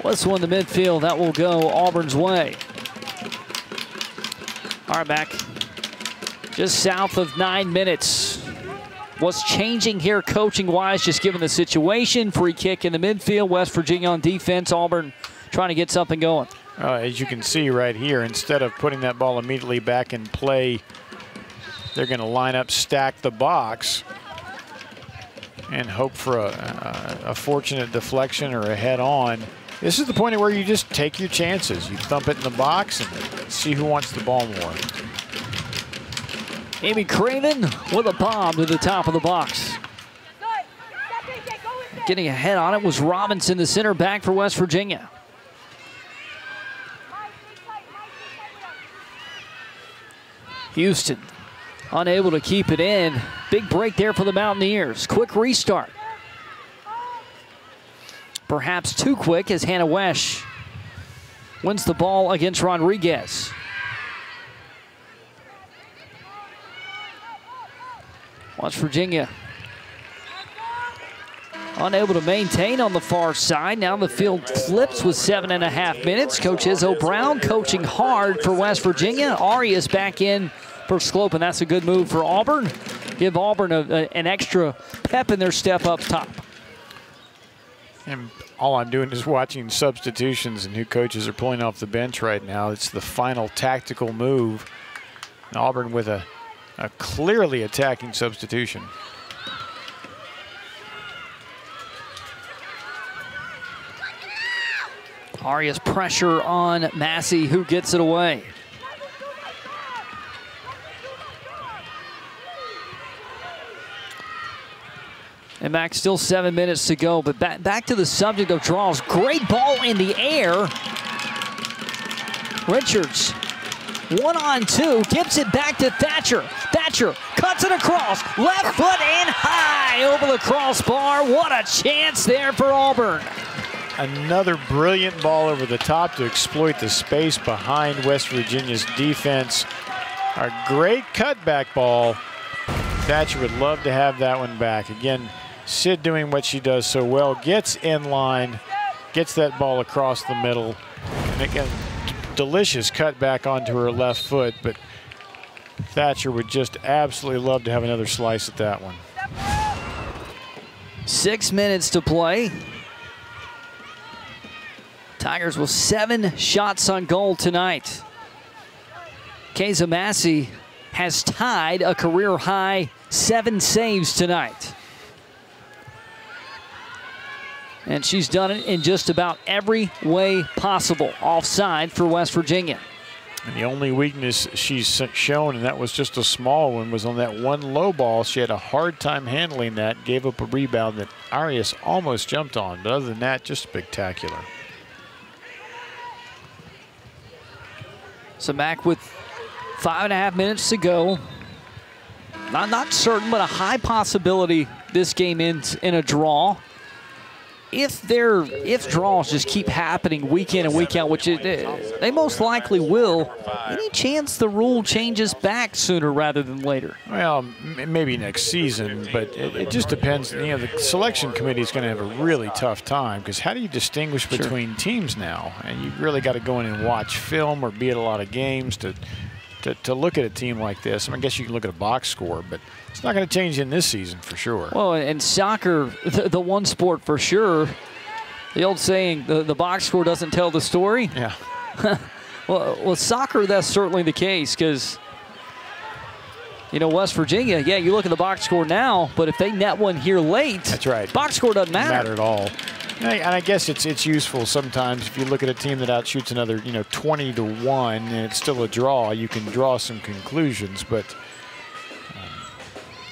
B: This one to midfield, that will go Auburn's way. All right, back just south of 9 minutes. What's changing here coaching-wise, just given the situation? Free kick in the midfield, West Virginia on defense, Auburn trying to get something going.
A: As you can see right here, instead of putting that ball immediately back in play, they're going to line up, stack the box, and hope for a fortunate deflection or a head-on. This is the point where you just take your chances. You thump it in the box and see who wants the ball more.
B: Amy Craven with a bomb to the top of the box. Getting ahead on it was Robinson, the center back for West Virginia. Houston unable to keep it in. Big break there for the Mountaineers. Quick restart. Perhaps too quick as Hannah Wesch wins the ball against Rodriguez. West Virginia unable to maintain on the far side. Now the field flips with 7.5 minutes. Coach Izzo Brown coaching hard for West Virginia. Arias back in for Slope, and that's a good move for Auburn. Give Auburn an extra pep in their step up top.
A: And all I'm doing is watching substitutions and who coaches are pulling off the bench right now. It's the final tactical move. And Auburn with a clearly attacking substitution.
B: Arias pressure on Massey, who gets it away. And Max, still 7 minutes to go, but back to the subject of draws. Great ball in the air. Richards, 1-on-2, gives it back to Thatcher. Thatcher cuts it across, left foot and high over the crossbar. What a chance there for Auburn.
A: Another brilliant ball over the top to exploit the space behind West Virginia's defense. A great cutback ball. Thatcher would love to have that one back. Again, Sid doing what she does so well, gets in line, gets that ball across the middle. And again, delicious cutback onto her left foot, but Thatcher would just absolutely love to have another slice at that one.
B: 6 minutes to play. Tigers with 7 shots on goal tonight. Keza Massey has tied a career-high 7 saves tonight. And she's done it in just about every way possible. Offside for West Virginia.
A: And the only weakness she's shown, and that was just a small one, was on that one low ball. She had a hard time handling that, gave up a rebound that Arias almost jumped on. But other than that, just spectacular.
B: So back with 5.5 minutes to go. Not certain, but a high possibility this game ends in a draw. If draws just keep happening week in and week out, which they most likely will, any chance the rule changes back sooner rather than later?
A: Well, maybe next season, but it just depends. You know, the selection committee is going to have a really tough time, because how do you distinguish between teams now? And you really got to go in and watch film or be at a lot of games to look at a team like this. I mean, I guess you can look at a box score, but it's not going to change in this season for sure.
B: Well, and soccer, the one sport for sure, the old saying, the box score doesn't tell the story.
A: Yeah.
B: well, soccer, that's certainly the case, because, you know, West Virginia, yeah, you look at the box score now, but if they net one here late,
A: that's right,
B: box score doesn't matter.
A: At all. And I guess it's useful sometimes if you look at a team that outshoots another, 20-1, and it's still a draw. You can draw some conclusions, but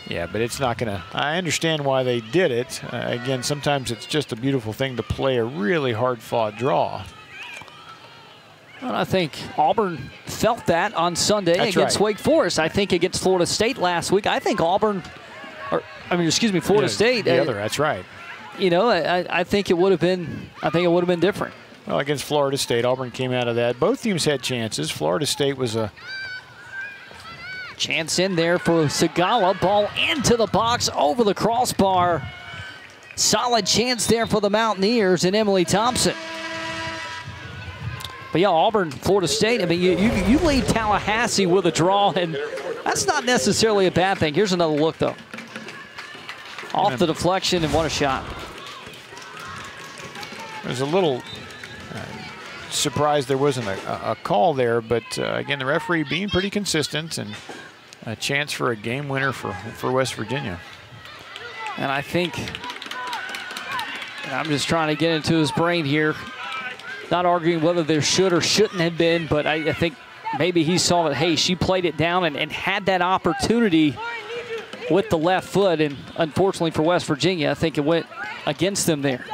A: yeah, but it's not going to. I understand why they did it. Again, sometimes it's just a beautiful thing to play a really hard-fought draw.
B: Well, I think Auburn felt that on Sunday against Wake Forest. I think against Florida State last week. I think Florida State.
A: The other, that's right.
B: You know, I think it would have been. I think it would have been different.
A: Well, against Florida State, Auburn came out of that. Both teams had chances. Florida State was a
B: chance in there for Segala. Ball into the box over the crossbar. Solid chance there for the Mountaineers and Emily Thompson. But yeah, Auburn, Florida State. I mean, you lead Tallahassee with a draw, and that's not necessarily a bad thing. Here's another look though. Off the deflection, and what a shot.
A: There's a little surprised there wasn't a call there, but again, the referee being pretty consistent, and a chance for a game winner for West Virginia.
B: And I think, I'm just trying to get into his brain here, not arguing whether there should or shouldn't have been, but I think maybe he saw that, hey, she played it down and had that opportunity with the left foot, and unfortunately for West Virginia, I think it went against them there.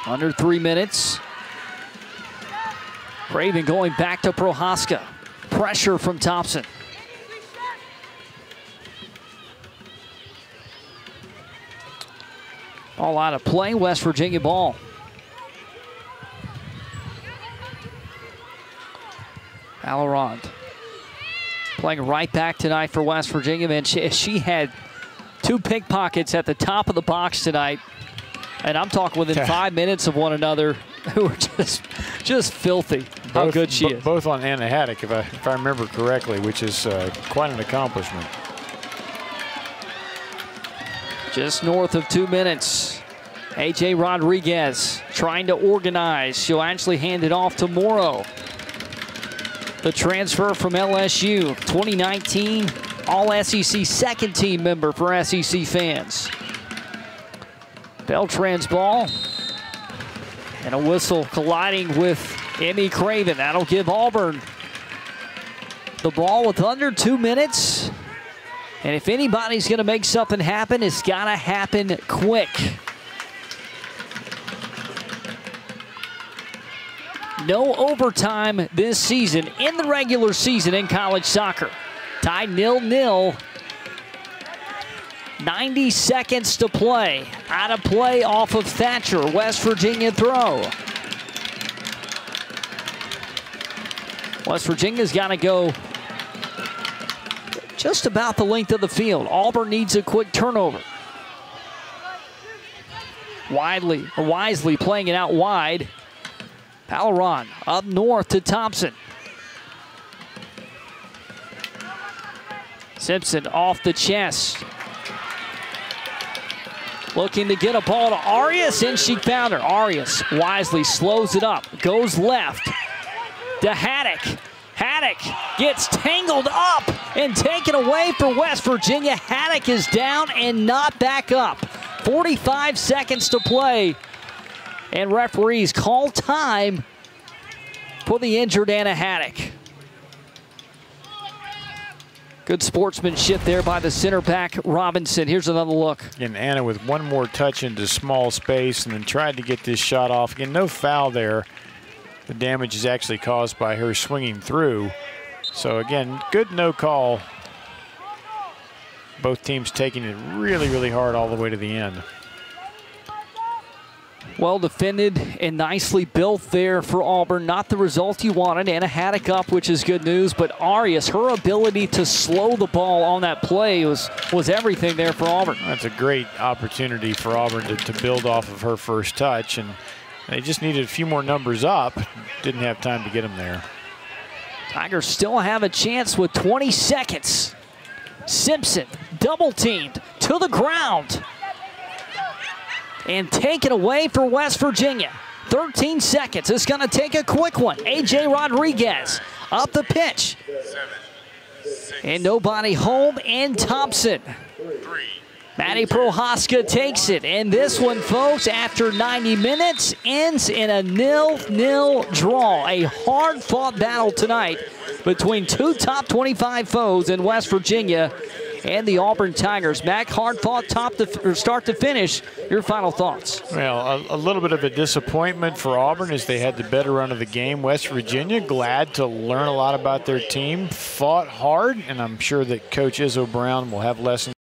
B: Under 3 minutes. Craven going back to Prohaska. Pressure from Thompson. All out of play, West Virginia ball. Allarond playing right back tonight for West Virginia. Man, she had 2 pickpockets at the top of the box tonight, and I'm talking within 5 minutes of one another, who were just filthy. How good she is.
A: Both on Anna Haddock, if I remember correctly, which is quite an accomplishment.
B: Just north of 2 minutes. A.J. Rodriguez trying to organize. She'll actually hand it off to Morrow. The transfer from LSU, 2019 All-SEC second team member for SEC fans. Beltran's ball. And a whistle colliding with Emmy Craven. That'll give Auburn the ball with under 2 minutes. And if anybody's going to make something happen, it's got to happen quick. No overtime this season in the regular season in college soccer. Tied 0-0. 90 seconds to play. Out of play off of Thatcher. West Virginia throw. West Virginia's got to go just about the length of the field. Auburn needs a quick turnover. Wisely playing it out wide. Palaron up north to Thompson. Simpson off the chest. Looking to get a ball to Arias, and she found her. Arias wisely slows it up, goes left to Haddock. Haddock gets tangled up and taken away for West Virginia. Haddock is down and not back up. 45 seconds to play, and referees call time for the injured Anna Haddock. Good sportsmanship there by the center back, Robinson. Here's another look.
A: And Anna with one more touch into small space and then tried to get this shot off. Again, no foul there. The damage is actually caused by her swinging through. So again, good no call. Both teams taking it really, really hard all the way to the end.
B: Well defended and nicely built there for Auburn. Not the result you wanted. Anna Haddock up, which is good news. But Arias, her ability to slow the ball on that play was everything there for Auburn.
A: That's a great opportunity for Auburn to build off of her first touch. And they just needed a few more numbers up. Didn't have time to get them there.
B: Tigers still have a chance with 20 seconds. Simpson double teamed to the ground and taken away for West Virginia. 13 seconds. It's going to take a quick one. A.J. Rodriguez up the pitch.
C: 7, 6,
B: And nobody home, and Thompson.
C: 3.
B: Maddie Prohaska takes it. And this one, folks, after 90 minutes, ends in a 0-0 draw. A hard-fought battle tonight between two top 25 foes in West Virginia and the Auburn Tigers. Mac, hard-fought start to finish. Your final thoughts?
A: Well, a little bit of a disappointment for Auburn as they had the better run of the game. West Virginia, glad to learn a lot about their team, fought hard, and I'm sure that Coach Izzo Brown will have lessons